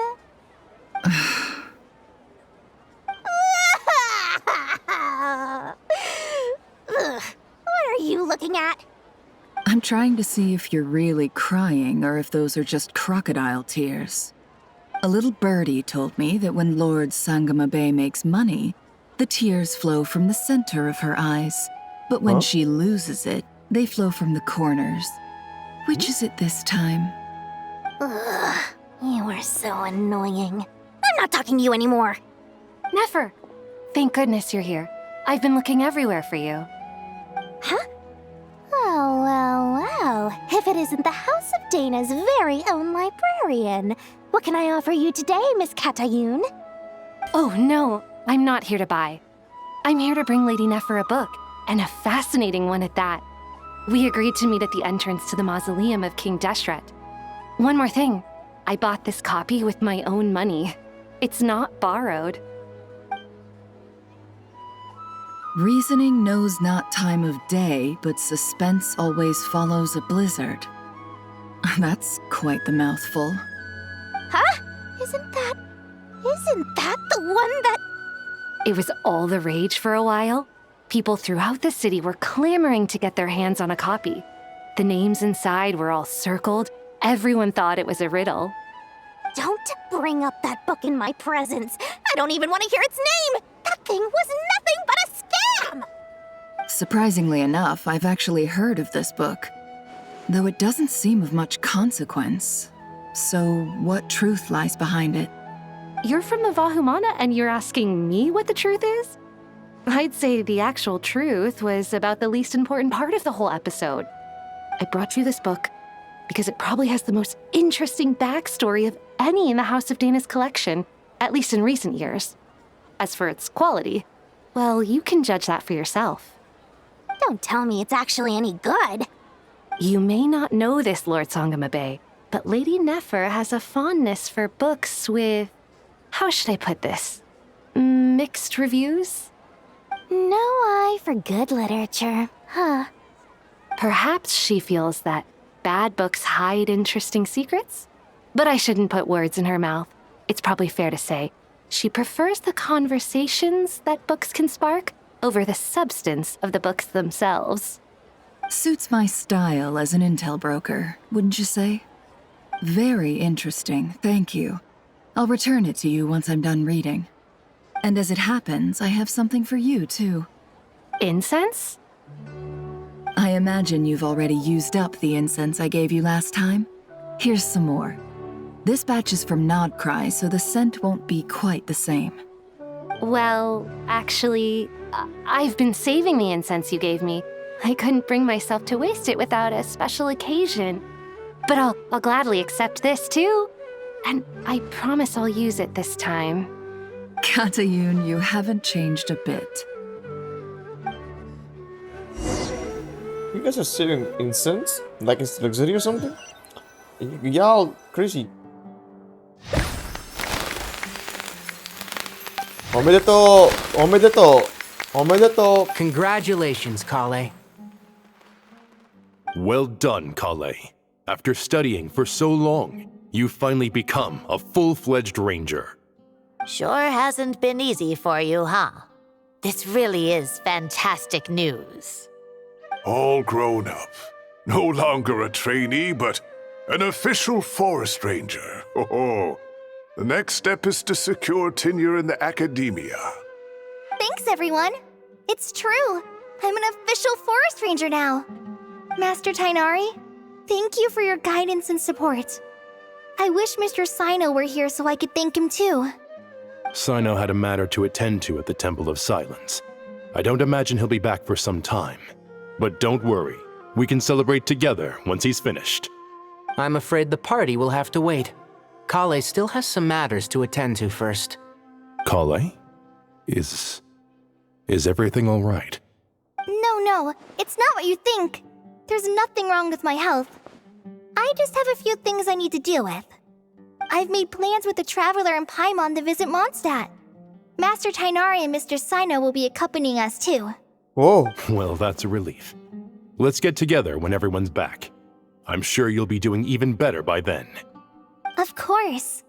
What are you looking at? I'm trying to see if you're really crying or if those are just crocodile tears. A little birdie told me that when Lord Sangama Bay makes money, the tears flow from the center of her eyes. But when she loses it, they flow from the corners. Which is it this time? Ugh, you are so annoying. I'm not talking to you anymore. Nefer, thank goodness you're here. I've been looking everywhere for you. Huh? Well. If it isn't the House of Dana's very own librarian. What can I offer you today, Miss Katayun? Oh, no, I'm not here to buy. I'm here to bring Lady Nefer a book, and a fascinating one at that. We agreed to meet at the entrance to the mausoleum of King Deshret. One more thing, I bought this copy with my own money. It's not borrowed. Reasoning knows not time of day, but suspense always follows a blizzard. That's quite the mouthful. Huh? Isn't that the one that... It was all the rage for a while. People throughout the city were clamoring to get their hands on a copy. The names inside were all circled. Everyone thought it was a riddle. Don't bring up that book in my presence. I don't even want to hear its name. That thing was nothing but a scam. Surprisingly enough, I've actually heard of this book, though it doesn't seem of much consequence. So, what truth lies behind it? You're from the Vahumana and you're asking me what the truth is? I'd say the actual truth was about the least important part of the whole episode. I brought you this book because it probably has the most interesting backstory of any in the House of Dana's collection, at least in recent years. As for its quality, well, you can judge that for yourself. Don't tell me it's actually any good. You may not know this, Lord Sangama Bay, but Lady Nefer has a fondness for books with... how should I put this? Mixed reviews? No eye for good literature, huh? Perhaps she feels that bad books hide interesting secrets? But I shouldn't put words in her mouth. It's probably fair to say she prefers the conversations that books can spark over the substance of the books themselves. Suits my style as an intel broker, wouldn't you say? Very interesting, thank you. I'll return it to you once I'm done reading. And as it happens, I have something for you, too. Incense? I imagine you've already used up the incense I gave you last time. Here's some more. This batch is from Nodcry, so the scent won't be quite the same. Well, actually, I've been saving the incense you gave me. I couldn't bring myself to waste it without a special occasion. But I'll gladly accept this, too. And I promise I'll use it this time. Katayun, you haven't changed a bit. You guys are saving incense? Like it's luxury or something? Y'all crazy. Omedeto! Omedeto! Omedeto! Congratulations, Kale. Well done, Kale. After studying for so long, you've finally become a full-fledged ranger. Sure hasn't been easy for you, huh? This really is fantastic news. All grown up. No longer a trainee, but an official forest ranger. Oh, the next step is to secure tenure in the academia. Thanks, everyone. It's true. I'm an official forest ranger now. Master Tainari, thank you for your guidance and support. I wish Mr. Sino were here so I could thank him too. Sino had a matter to attend to at the Temple of Silence. I don't imagine he'll be back for some time. But don't worry, we can celebrate together once he's finished. I'm afraid the party will have to wait. Kale still has some matters to attend to first. Kale? Is everything all right? No, it's not what you think. There's nothing wrong with my health. I just have a few things I need to deal with. I've made plans with the Traveler and Paimon to visit Mondstadt. Master Tainari and Mr. Sino will be accompanying us too. Whoa. Well, that's a relief. Let's get together when everyone's back. I'm sure you'll be doing even better by then. Of course.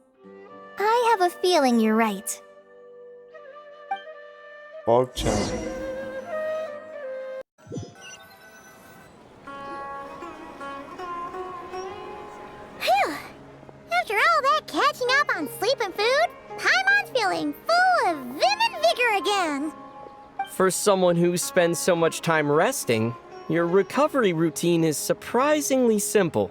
I have a feeling you're right. Archon. Phew! After all that catching up on sleep and food, Paimon's feeling full of vim and vigor again. For someone who spends so much time resting, your recovery routine is surprisingly simple.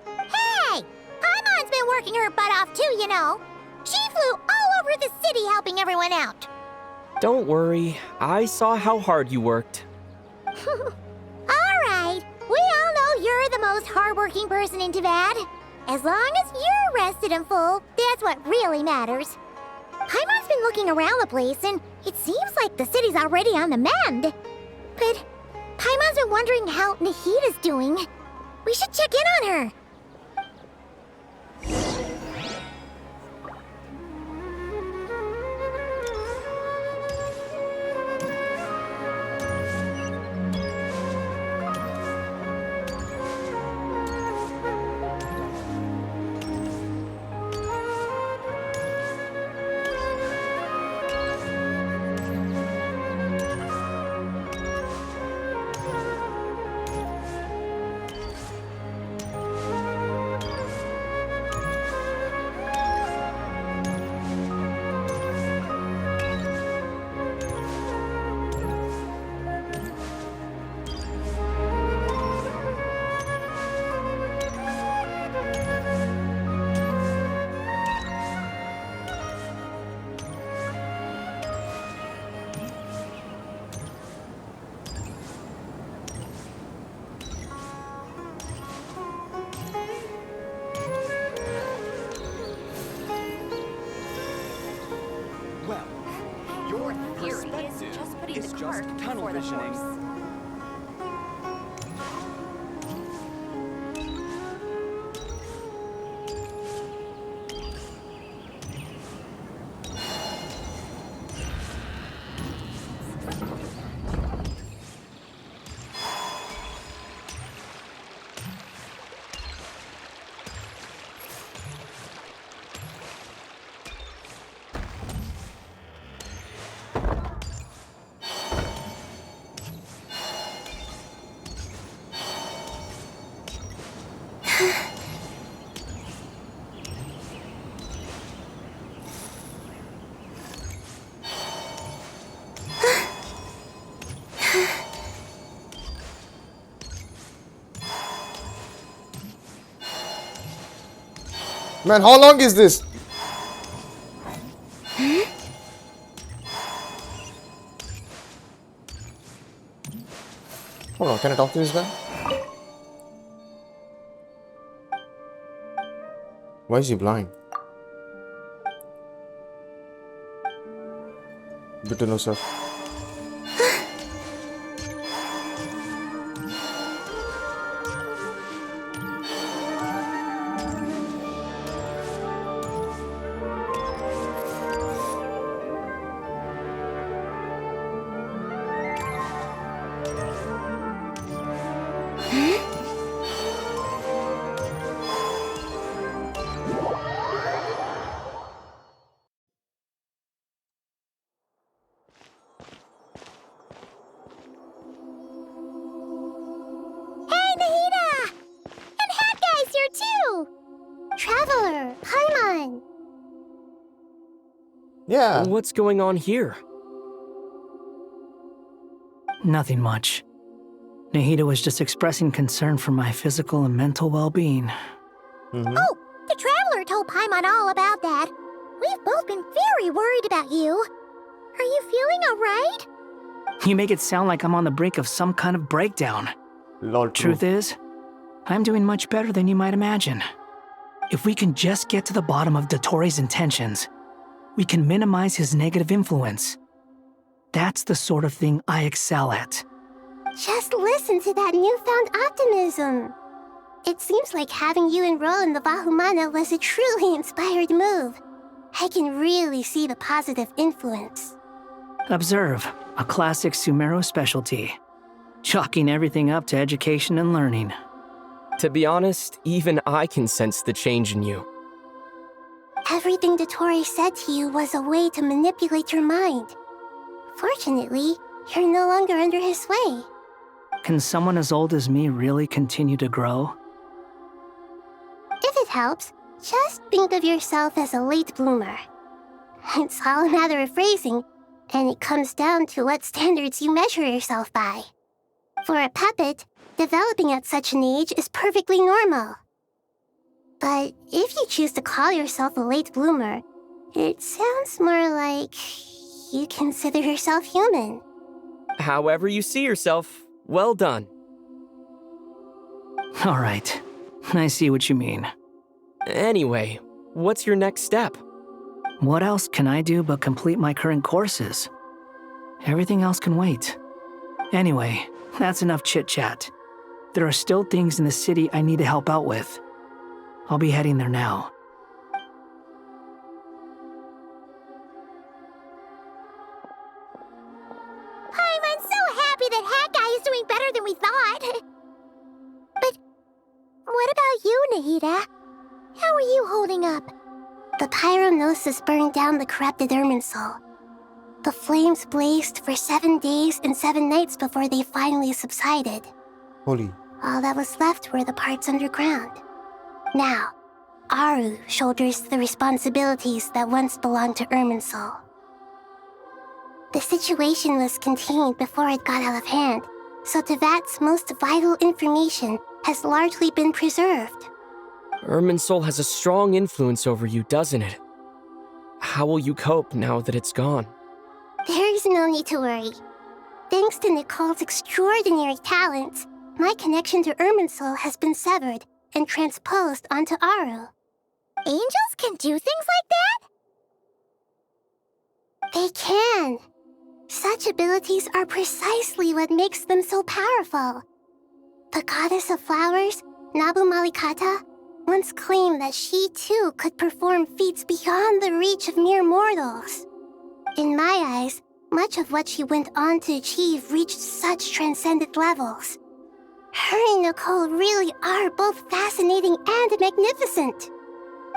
Hey! Paimon's been working her butt off too, you know. She flew all over the city helping everyone out. Don't worry, I saw how hard you worked. Alright, we all know you're the most hardworking person in Tavad. As long as you're rested and full, that's what really matters. Paimon's been looking around the place, and it seems like the city's already on the mend. But Paimon's been wondering how Nahida's doing. We should check in on her. tunnel visioning. Man, how long is this? Hold on, can I talk to this guy? Why is he blind? Good to know, sir. Yeah. What's going on here? Nothing much. Nahida was just expressing concern for my physical and mental well-being. Oh, the Traveler told Paimon all about that. We've both been very worried about you. Are you feeling alright? You make it sound like I'm on the brink of some kind of breakdown. Lol, Truth is, I'm doing much better than you might imagine. If we can just get to the bottom of Dottoro's intentions, we can minimize his negative influence. That's the sort of thing I excel at. Just listen to that newfound optimism. It seems like having you enroll in the Vahumana was a truly inspired move. I can really see the positive influence. Observe, a classic Sumeru specialty. Chalking everything up to education and learning. To be honest, even I can sense the change in you. Everything Dottori said to you was a way to manipulate your mind. Fortunately, you're no longer under his sway. Can someone as old as me really continue to grow? If it helps, just think of yourself as a late bloomer. It's all a matter of phrasing, and it comes down to what standards you measure yourself by. For a puppet, developing at such an age is perfectly normal. But if you choose to call yourself a late bloomer, it sounds more like you consider yourself human. However you see yourself, well done. All right, I see what you mean. Anyway, what's your next step? What else can I do but complete my current courses? Everything else can wait. Anyway, that's enough chit-chat. There are still things in the city I need to help out with. I'll be heading there now. I'm so happy that Hat Guy is doing better than we thought. But what about you, Nahida? How are you holding up? The pyronosis burned down the corrupted Irminsul. The flames blazed for 7 days and 7 nights before they finally subsided. Holy. All that was left were the parts underground. Now, Aru shoulders the responsibilities that once belonged to Irminsul. The situation was contained before it got out of hand, so Tevat's most vital information has largely been preserved. Irminsul has a strong influence over you, doesn't it? How will you cope now that it's gone? There is no need to worry. Thanks to Nicole's extraordinary talents, my connection to Irminsul has been severed and transposed onto Aru. Angels can do things like that? They can. Such abilities are precisely what makes them so powerful. The goddess of flowers, Nabu Malikata, once claimed that she too could perform feats beyond the reach of mere mortals. In my eyes, much of what she went on to achieve reached such transcendent levels. Her and Nicole really are both fascinating and magnificent.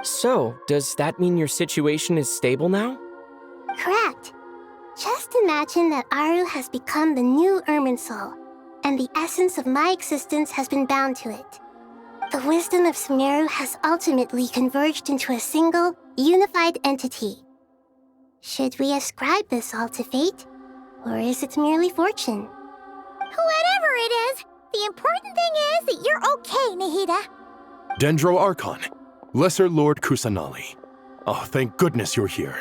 So, does that mean your situation is stable now? Correct. Just imagine that Aru has become the new Irminsul, and the essence of my existence has been bound to it. The wisdom of Sumeru has ultimately converged into a single, unified entity. Should we ascribe this all to fate, or is it merely fortune? Whatever it is, the important thing is that you're okay, Nahida. Dendro Archon, Lesser Lord Kusanali. Oh, thank goodness you're here.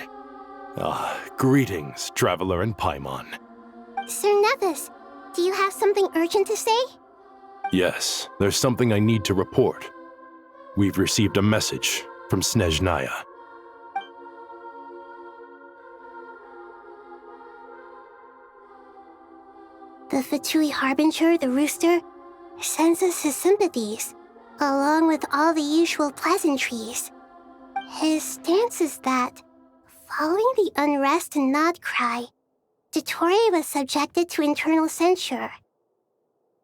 Greetings, Traveler and Paimon. Sir Nevis, do you have something urgent to say? Yes, there's something I need to report. We've received a message from Snezhnaya. The Fatui Harbinger, the rooster, sends us his sympathies, along with all the usual pleasantries. His stance is that, following the unrest and Nod cry, Dottori was subjected to internal censure.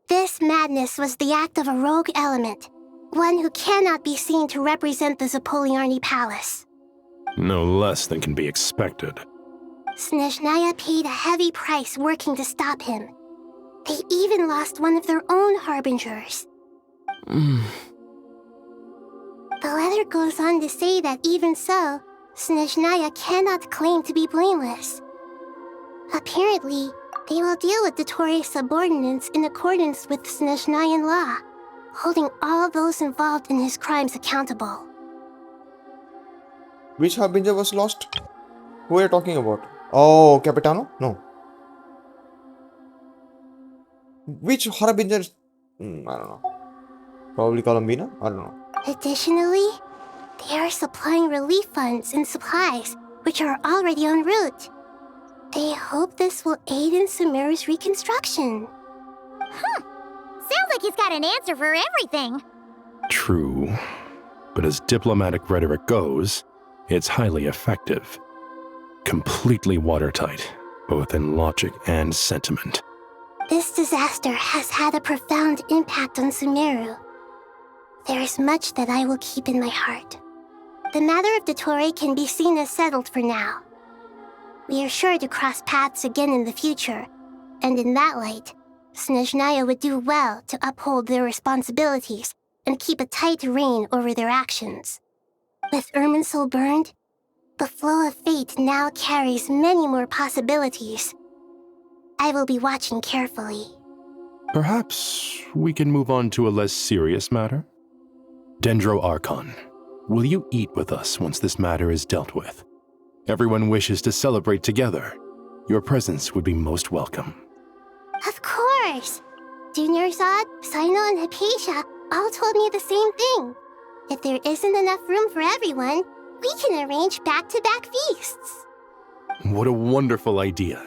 This madness was the act of a rogue element, one who cannot be seen to represent the Zapoliarni Palace. No less than can be expected. Snezhnaya paid a heavy price working to stop him. They even lost one of their own harbingers. The letter goes on to say that even so, Snezhnaya cannot claim to be blameless. Apparently, they will deal with Dottore subordinates in accordance with Snezhnayan law, holding all those involved in his crimes accountable. Which harbinger was lost? Who are you talking about? Oh, Capitano? No. Which harbinger? I don't know. Probably Colombina? I don't know. Additionally, they are supplying relief funds and supplies, which are already en route. They hope this will aid in Sumeru's reconstruction. Sounds like he's got an answer for everything. True. But as diplomatic rhetoric goes, it's highly effective. Completely watertight, both in logic and sentiment. This disaster has had a profound impact on Sumeru. There is much that I will keep in my heart. The matter of Dottore can be seen as settled for now. We are sure to cross paths again in the future, and in that light, Snezhnaya would do well to uphold their responsibilities and keep a tight rein over their actions. With Irminsul burned, the flow of fate now carries many more possibilities. I will be watching carefully. Perhaps we can move on to a less serious matter? Dendro Archon, will you eat with us once this matter is dealt with? Everyone wishes to celebrate together. Your presence would be most welcome. Of course! Junior Zod, Sino, and Hypatia all told me the same thing. If there isn't enough room for everyone, we can arrange back-to-back feasts. What a wonderful idea.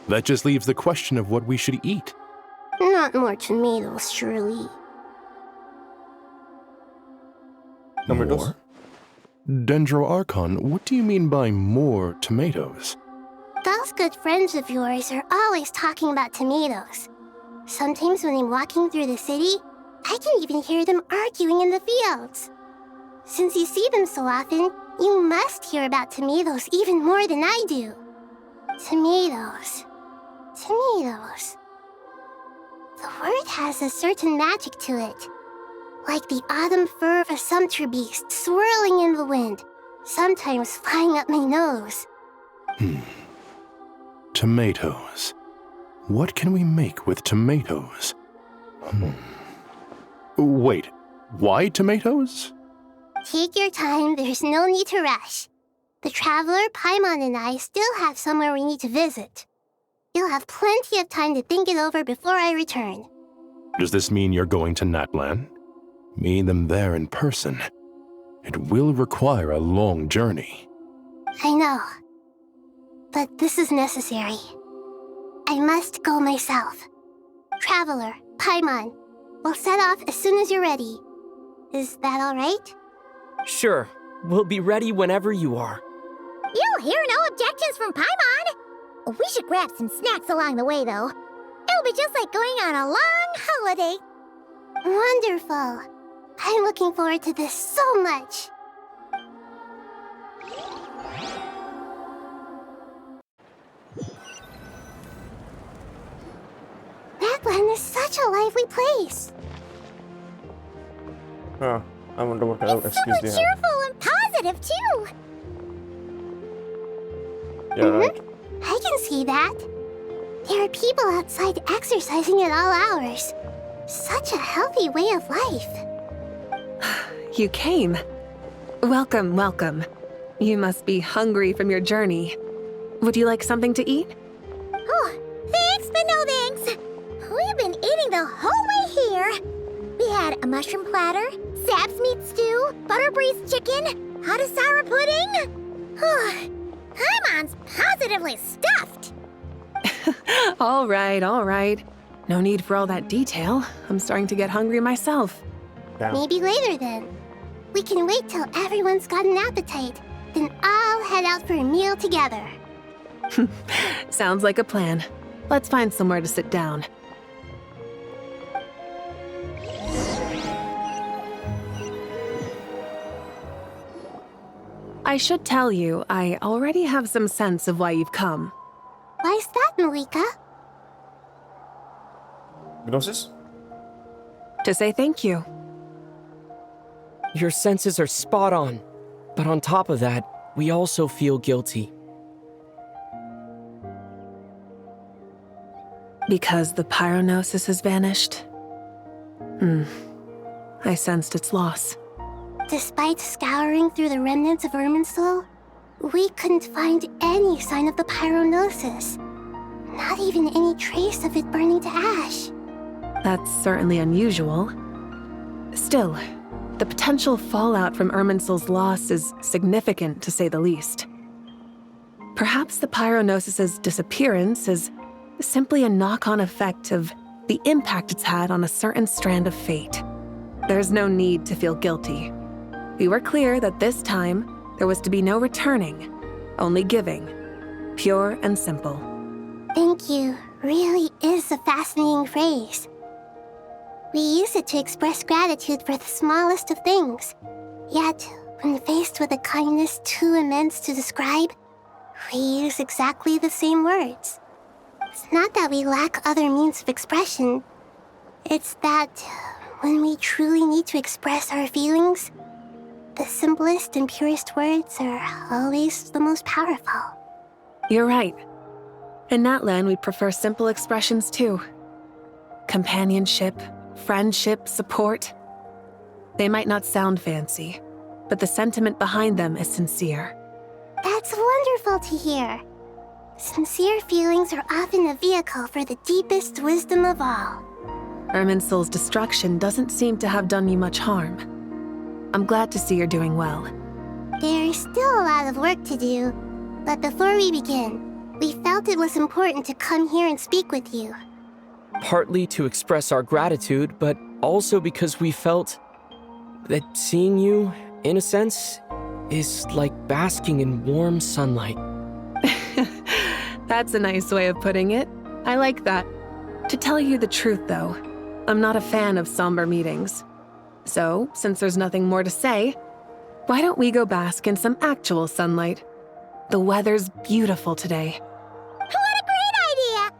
That just leaves the question of what we should eat. Not more tomatoes, surely. More? Dendro Archon, what do you mean by more tomatoes? Those good friends of yours are always talking about tomatoes. Sometimes when I'm walking through the city, I can even hear them arguing in the fields. Since you see them so often, you must hear about tomatoes even more than I do. Tomatoes. Tomatoes. The word has a certain magic to it. Like the autumn fur of a sumpter beast swirling in the wind, sometimes flying up my nose. Tomatoes. What can we make with tomatoes? Wait, why tomatoes? Take your time, there's no need to rush. The Traveler, Paimon, and I still have somewhere we need to visit. You'll have plenty of time to think it over before I return. Does this mean you're going to Natlan? Meeting them there in person. It will require a long journey. I know. But this is necessary. I must go myself. Traveler, Paimon, we'll set off as soon as you're ready. Is that all right? Sure. We'll be ready whenever you are. You'll hear no objections from Paimon. We should grab some snacks along the way, though. It'll be just like going on a long holiday. Wonderful. I'm looking forward to this so much. Natlan is such a lively place. I wonder what kind of It's excuse so they have. cheerful and positive, too. Yeah, right. I can see that. There are people outside exercising at all hours. Such a healthy way of life. You came. Welcome, welcome. You must be hungry from your journey. Would you like something to eat? Oh, thanks, but no thanks. We've been eating the whole way here. We had a mushroom platter, sap's meat stew, butter braised chicken, hot sour pudding. Paimon's positively stuffed. All right. No need for all that detail. I'm starting to get hungry myself. Maybe later then. We can wait till everyone's got an appetite, then I'll head out for a meal together. Sounds like a plan. Let's find somewhere to sit down. I should tell you, I already have some sense of why you've come. Why's that, Malika? Gnosis? To say thank you. Your senses are spot on. But on top of that, we also feel guilty. Because the pyronosis has vanished? I sensed its loss. Despite scouring through the remnants of Irminsul, we couldn't find any sign of the pyronosis. Not even any trace of it burning to ash. That's certainly unusual. Still, the potential fallout from Irminsul's loss is significant, to say the least. Perhaps the pyronosis's disappearance is simply a knock-on effect of the impact it's had on a certain strand of fate. There's no need to feel guilty. We were clear that this time, there was to be no returning, only giving. Pure and simple. Thank you really is a fascinating phrase. We use it to express gratitude for the smallest of things. Yet, when faced with a kindness too immense to describe, we use exactly the same words. It's not that we lack other means of expression. It's that when we truly need to express our feelings, the simplest and purest words are always the most powerful. You're right. In Natlan, we prefer simple expressions too. Companionship, friendship, support. They might not sound fancy, but the sentiment behind them is sincere. That's wonderful to hear. Sincere feelings are often a vehicle for the deepest wisdom of all. Irminsul's destruction doesn't seem to have done you much harm. I'm glad to see you're doing well. There's still a lot of work to do, but before we begin, we felt it was important to come here and speak with you. Partly to express our gratitude, but also because we felt that seeing you, in a sense, is like basking in warm sunlight. That's a nice way of putting it. I like that. To tell you the truth, though, I'm not a fan of somber meetings. So, since there's nothing more to say, why don't we go bask in some actual sunlight? The weather's beautiful today. What a great idea!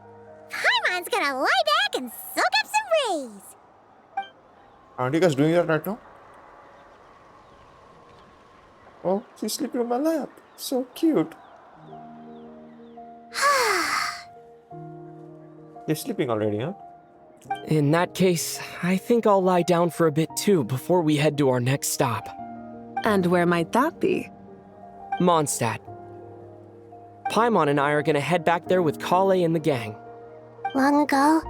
Paimon's gonna lie back and soak up some rays. Aren't you guys doing that right now? Oh, she's sleeping on my lap. So cute. You're sleeping already, huh? In that case, I think I'll lie down for a bit too before we head to our next stop. And where might that be? Mondstadt. Paimon and I are gonna head back there with Kale and the gang. Long ago,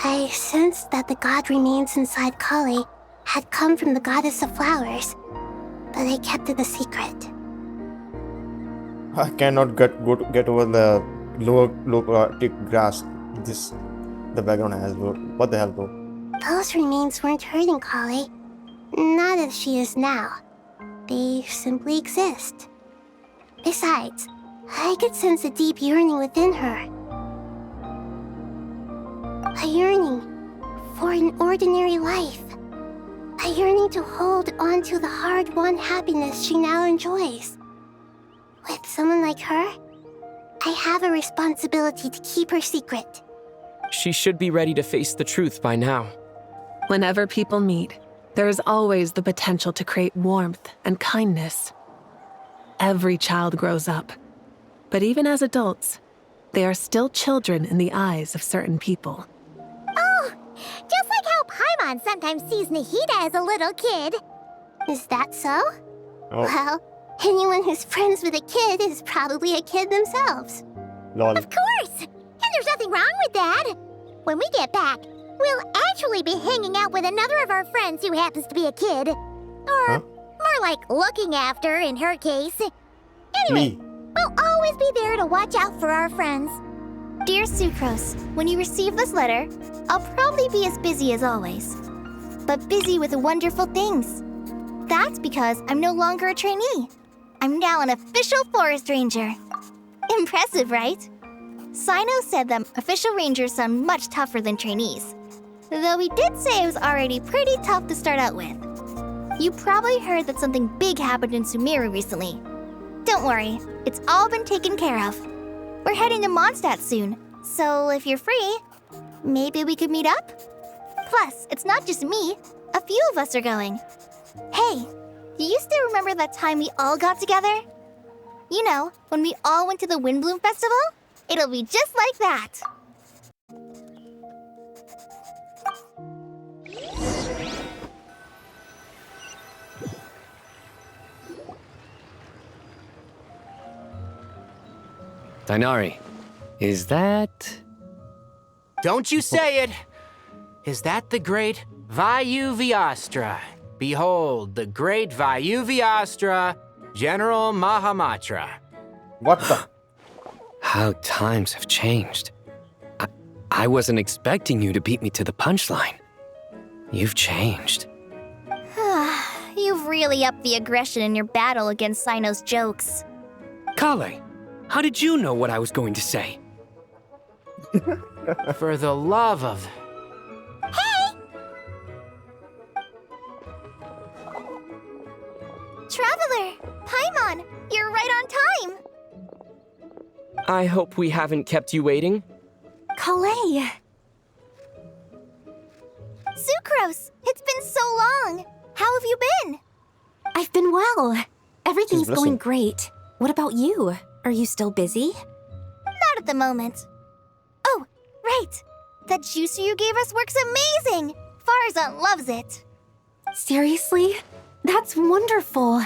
I sensed that the god remains inside Kali had come from the goddess of flowers, but I kept it a secret. I cannot get over the low grass the background has, bro. What the hell, bro? Those remains weren't hurting Kali, not as she is now. They simply exist. Besides, I could sense a deep yearning within her. A yearning for an ordinary life. A yearning to hold on to the hard-won happiness she now enjoys. With someone like her, I have a responsibility to keep her secret. She should be ready to face the truth by now. Whenever people meet, there is always the potential to create warmth and kindness. Every child grows up, but even as adults, they are still children in the eyes of certain people. Oh, just like how Paimon sometimes sees Nahida as a little kid. Is that so? Oh. Well, anyone who's friends with a kid is probably a kid themselves. Lol. Of course! And there's nothing wrong with that. When we get back, we'll actually be hanging out with another of our friends who happens to be a kid. Or more like looking after, in her case. Anyway, we'll always be there to watch out for our friends. Dear Sucrose, when you receive this letter, I'll probably be as busy as always. But busy with wonderful things. That's because I'm no longer a trainee. I'm now an official forest ranger. Impressive, right? Sino said that official rangers sound much tougher than trainees. Though he did say it was already pretty tough to start out with. You probably heard that something big happened in Sumeru recently. Don't worry, it's all been taken care of. We're heading to Mondstadt soon, so if you're free, maybe we could meet up? Plus, it's not just me, a few of us are going. Hey, do you still remember that time we all got together? You know, when we all went to the Windbloom Festival? It'll be just like that. Dainari, is that... Don't you say it! Is that the great Vayuvyastra? Behold, the great Vayuvyastra, General Mahamatra. What the? How times have changed. I wasn't expecting you to beat me to the punchline. You've changed. You've really upped the aggression in your battle against Sino's jokes. Kale, how did you know what I was going to say? For the love of... Hey! Traveler! Paimon! You're right on time! I hope we haven't kept you waiting. Kalei! Sucrose! It's been so long! How have you been? I've been well. Everything's She's going missing. great. What about you? Are you still busy? Not at the moment. Oh, right! That juicer you gave us works amazing! Farzan loves it! Seriously? That's wonderful.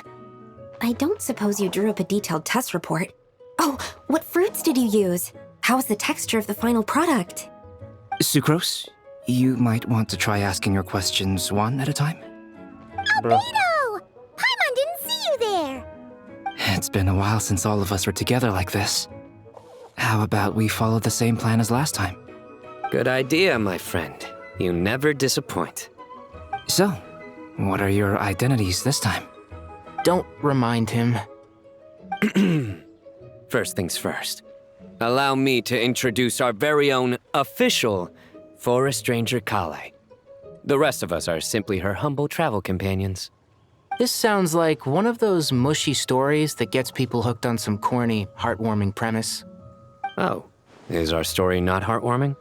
I don't suppose you drew up a detailed test report. Oh, what fruits did you use? How was the texture of the final product? Sucrose, you might want to try asking your questions one at a time. Albedo! Paimon didn't see you there! It's been a while since all of us were together like this. How about we follow the same plan as last time? Good idea, my friend. You never disappoint. So, what are your identities this time? Don't remind him. First things first. Allow me to introduce our very own official Forest Ranger Kale. The rest of us are simply her humble travel companions. This sounds like one of those mushy stories that gets people hooked on some corny, heartwarming premise. Oh, is our story not heartwarming?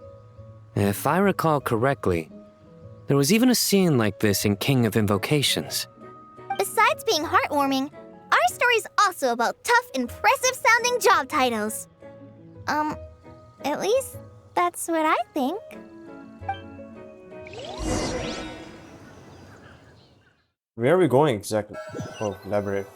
If I recall correctly, there was even a scene like this in King of Invocations. Besides being heartwarming, our story's also about tough, impressive-sounding job titles. At least that's what I think. Where are we going exactly? Oh, elaborate.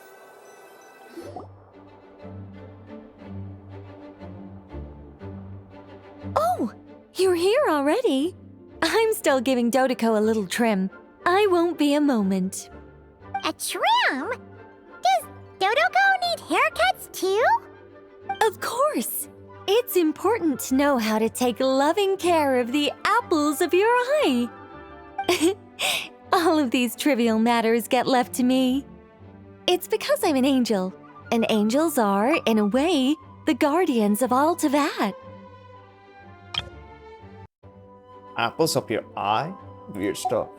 Oh, you're here already? I'm still giving Dodeko a little trim. I won't be a moment. A trim? Does Dodoko need haircuts too? Of course. It's important to know how to take loving care of the apples of your eye. All of these trivial matters get left to me. It's because I'm an angel, and angels are, in a way, the guardians of all Teyvat. Apples up your eye? Weird stuff.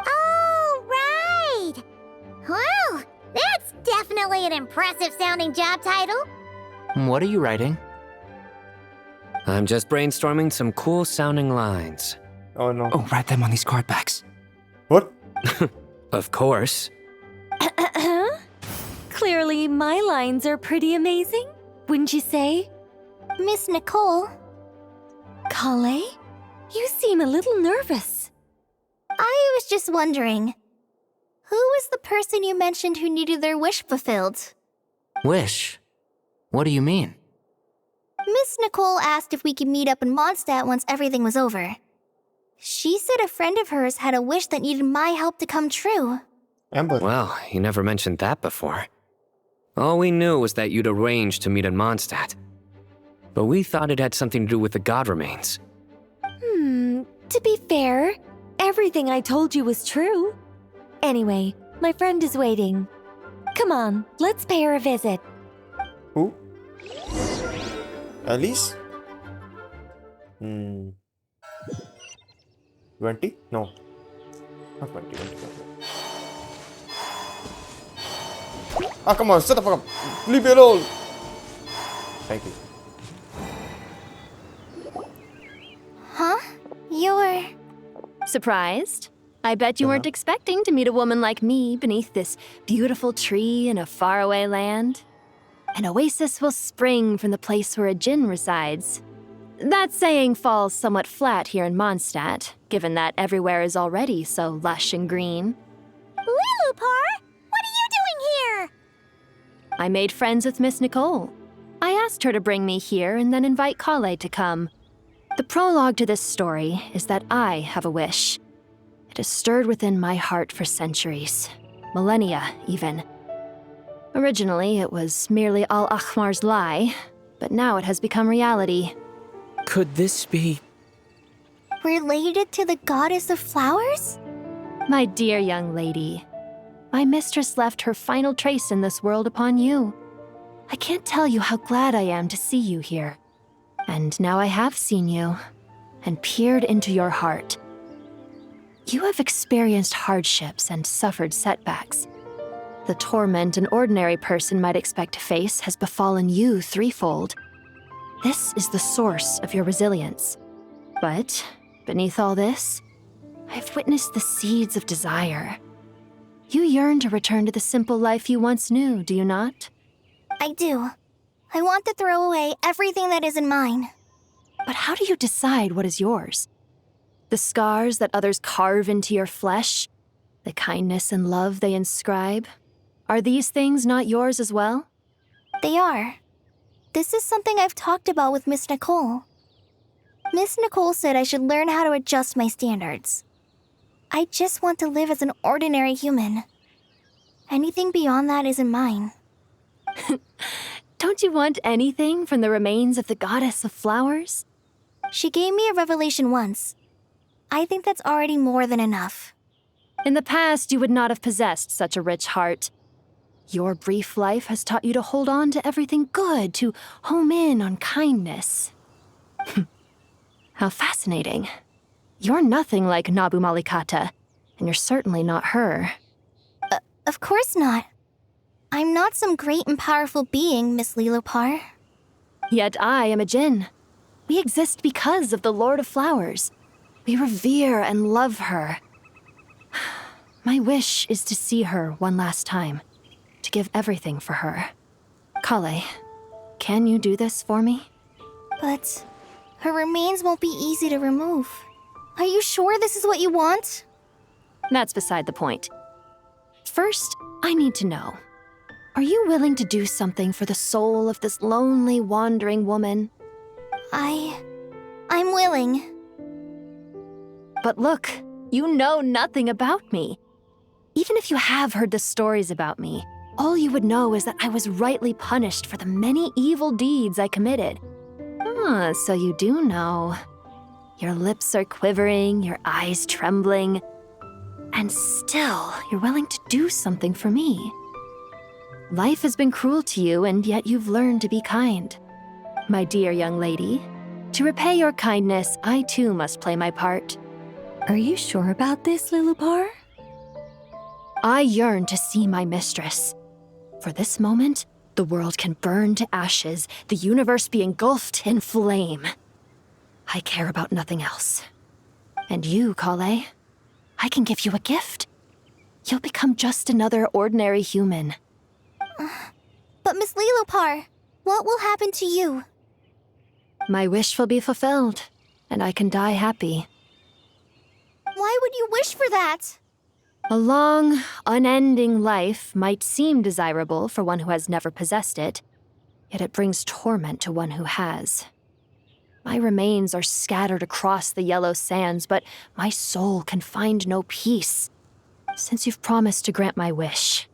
Oh, right! Well, that's definitely an impressive sounding job title. What are you writing? I'm just brainstorming some cool sounding lines. Oh no. Oh, write them on these card backs. What? Of course. Clearly, my lines are pretty amazing, wouldn't you say? Miss Nicole. Kale? You seem a little nervous. I was just wondering, who was the person you mentioned who needed their wish fulfilled? Wish? What do you mean? Miss Nicole asked if we could meet up in Mondstadt once everything was over. She said a friend of hers had a wish that needed my help to come true. Amber. Well, you never mentioned that before. All we knew was that you'd arranged to meet in Mondstadt. But we thought it had something to do with the god remains. To be fair, everything I told you was true. Anyway, my friend is waiting. Come on, let's pay her a visit. Who? Alice? 20? No. Not 20. Ah, come on, shut the fuck up. Leave me alone. Thank you. Huh? You're... Surprised? I bet you weren't expecting to meet a woman like me beneath this beautiful tree in a faraway land. an oasis will spring from the place where a djinn resides. That saying falls somewhat flat here in Mondstadt, given that everywhere is already so lush and green. Lilupar, what are you doing here? I made friends with Miss Nicole. I asked her to bring me here and then invite Kale to come. The prologue to this story is that I have a wish. It has stirred within my heart for centuries, millennia even. Originally, it was merely Al-Akhmar's lie, but now it has become reality. Could this be... Related to the goddess of flowers? My dear young lady, my mistress left her final trace in this world upon you. I can't tell you how glad I am to see you here. And now I have seen you, and peered into your heart. You have experienced hardships and suffered setbacks. The torment an ordinary person might expect to face has befallen you threefold. This is the source of your resilience. But beneath all this, I've witnessed the seeds of desire. You yearn to return to the simple life you once knew, do you not? I do. I want to throw away everything that isn't mine. But how do you decide what is yours? The scars that others carve into your flesh? The kindness and love they inscribe? Are these things not yours as well? They are. This is something I've talked about with Miss Nicole. Miss Nicole said I should learn how to adjust my standards. I just want to live as an ordinary human. Anything beyond that isn't mine. Don't you want anything from the remains of the goddess of flowers? She gave me a revelation once. I think that's already more than enough. In the past, you would not have possessed such a rich heart. Your brief life has taught you to hold on to everything good, to home in on kindness. How fascinating. You're nothing like Nabu Malikata, and you're certainly not her. Of course not. I'm not some great and powerful being, Miss Lilupar. Yet I am a djinn. We exist because of the Lord of Flowers. We revere and love her. My wish is to see her one last time, to give everything for her. Kale, can you do this for me? But her remains won't be easy to remove. Are you sure this is what you want? That's beside the point. First, I need to know. Are you willing to do something for the soul of this lonely, wandering woman? I'm willing. But look, you know nothing about me. Even if you have heard the stories about me, all you would know is that I was rightly punished for the many evil deeds I committed. Ah, so you do know. Your lips are quivering, your eyes trembling, and still you're willing to do something for me. Life has been cruel to you, and yet you've learned to be kind. My dear young lady, to repay your kindness, I too must play my part. Are you sure about this, Lilupar? I yearn to see my mistress. For this moment, the world can burn to ashes, the universe be engulfed in flame. I care about nothing else. And you, Kale, I can give you a gift. You'll become just another ordinary human. But Miss Lilupar, what will happen to you? My wish will be fulfilled, and I can die happy. Why would you wish for that? A long, unending life might seem desirable for one who has never possessed it, yet it brings torment to one who has. My remains are scattered across the yellow sands, but my soul can find no peace. Since you've promised to grant my wish,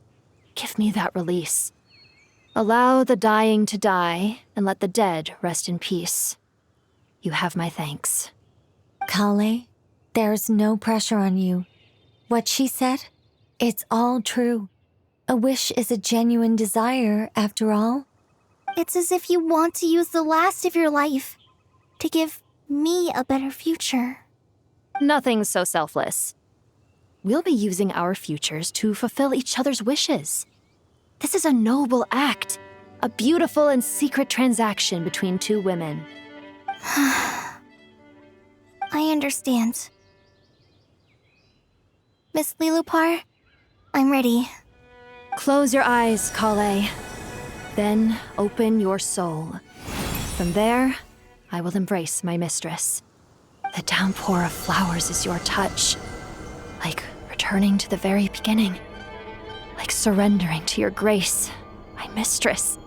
give me that release. Allow the dying to die, and let the dead rest in peace. You have my thanks. Kale, there's no pressure on you. What she said, it's all true. A wish is a genuine desire, after all. It's as if you want to use the last of your life to give me a better future. Nothing's so selfless. We'll be using our futures to fulfill each other's wishes. This is a noble act, a beautiful and secret transaction between two women. I understand. Miss Lilupar, I'm ready. Close your eyes, Kale. Then open your soul. From there, I will embrace my mistress. The downpour of flowers is your touch. Like returning to the very beginning. Like surrendering to your grace, my mistress.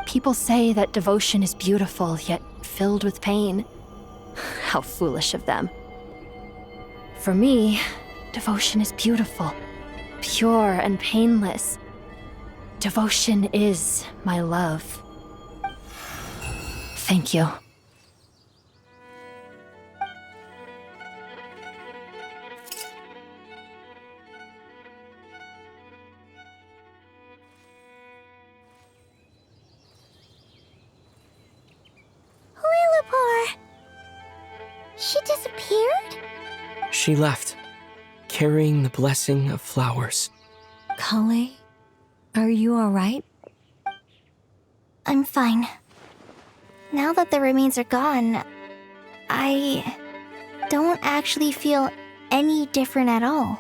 People say that devotion is beautiful, yet filled with pain. How foolish of them. For me, devotion is beautiful, pure and painless. Devotion is my love. Thank you. Lillipore! She disappeared? She left, carrying the blessing of flowers. Kale, are you alright? I'm fine. Now that the remains are gone, I don't actually feel any different at all.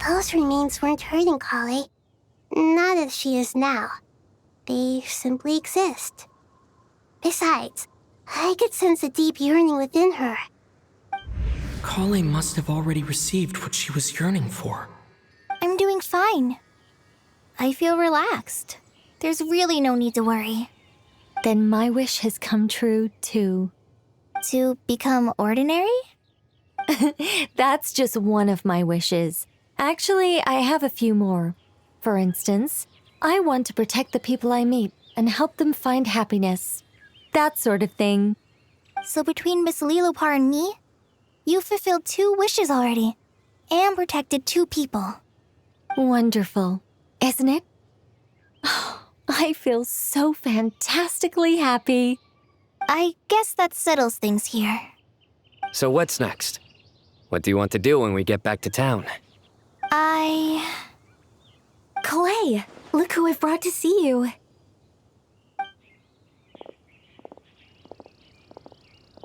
Those remains weren't hurting Kale. Not as she is now. They simply exist. Besides, I could sense a deep yearning within her. Kale must have already received what she was yearning for. I'm doing fine. I feel relaxed. There's really no need to worry. Then my wish has come true, too. To become ordinary? That's just one of my wishes. Actually, I have a few more. For instance, I want to protect the people I meet and help them find happiness. That sort of thing. So between Miss Lillipore and me, you fulfilled 2 wishes already, and protected 2 people. Wonderful, isn't it? I feel so fantastically happy. I guess that settles things here. So what's next? What do you want to do when we get back to town? Clay, look who I've brought to see you.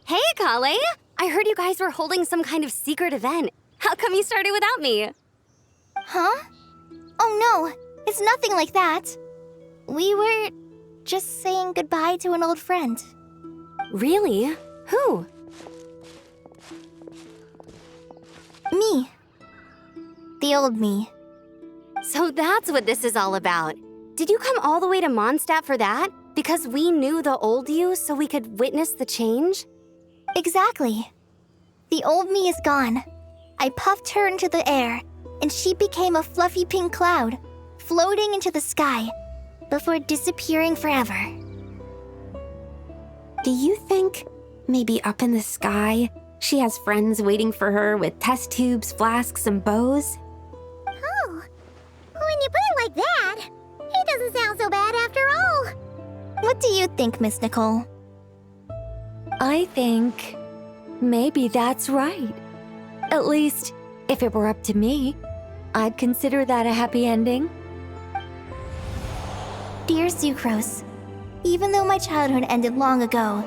Hey, Kale! I heard you guys were holding some kind of secret event. How come you started without me? Huh? Oh no, it's nothing like that. We were just saying goodbye to an old friend. Really? Who? Me. The old me. So that's what this is all about. Did you come all the way to Mondstadt for that? Because we knew the old you so we could witness the change? Exactly. The old me is gone. I puffed her into the air, and she became a fluffy pink cloud, floating into the sky, before disappearing forever. Do you think, maybe up in the sky, she has friends waiting for her with test tubes, flasks, and bows? Oh, when you put it like that, it doesn't sound so bad after all. What do you think, Miss Nicole? I think maybe that's right. At least, if it were up to me, I'd consider that a happy ending. Dear Sucrose, even though my childhood ended long ago,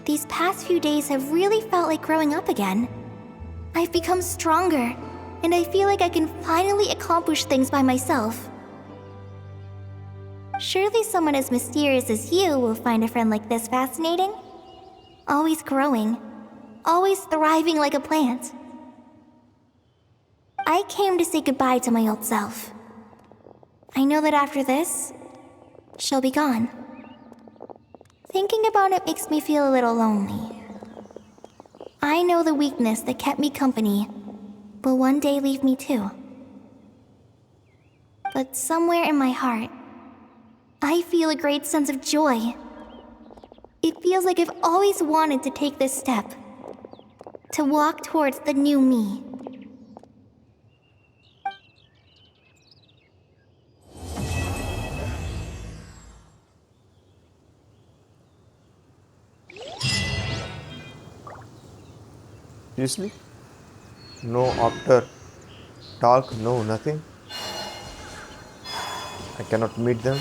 these past few days have really felt like growing up again. I've become stronger, and I feel like I can finally accomplish things by myself. Surely someone as mysterious as you will find a friend like this fascinating. Always growing, always thriving like a plant. I came to say goodbye to my old self. I know that after this, she'll be gone. Thinking about it makes me feel a little lonely. I know the weakness that kept me company will one day leave me too. But somewhere in my heart, I feel a great sense of joy. It feels like I've always wanted to take this step, to walk towards the new me. Seriously? No after talk, no nothing. I cannot meet them.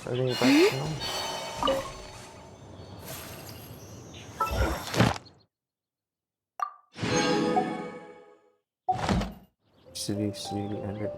Everything is back now. see ended.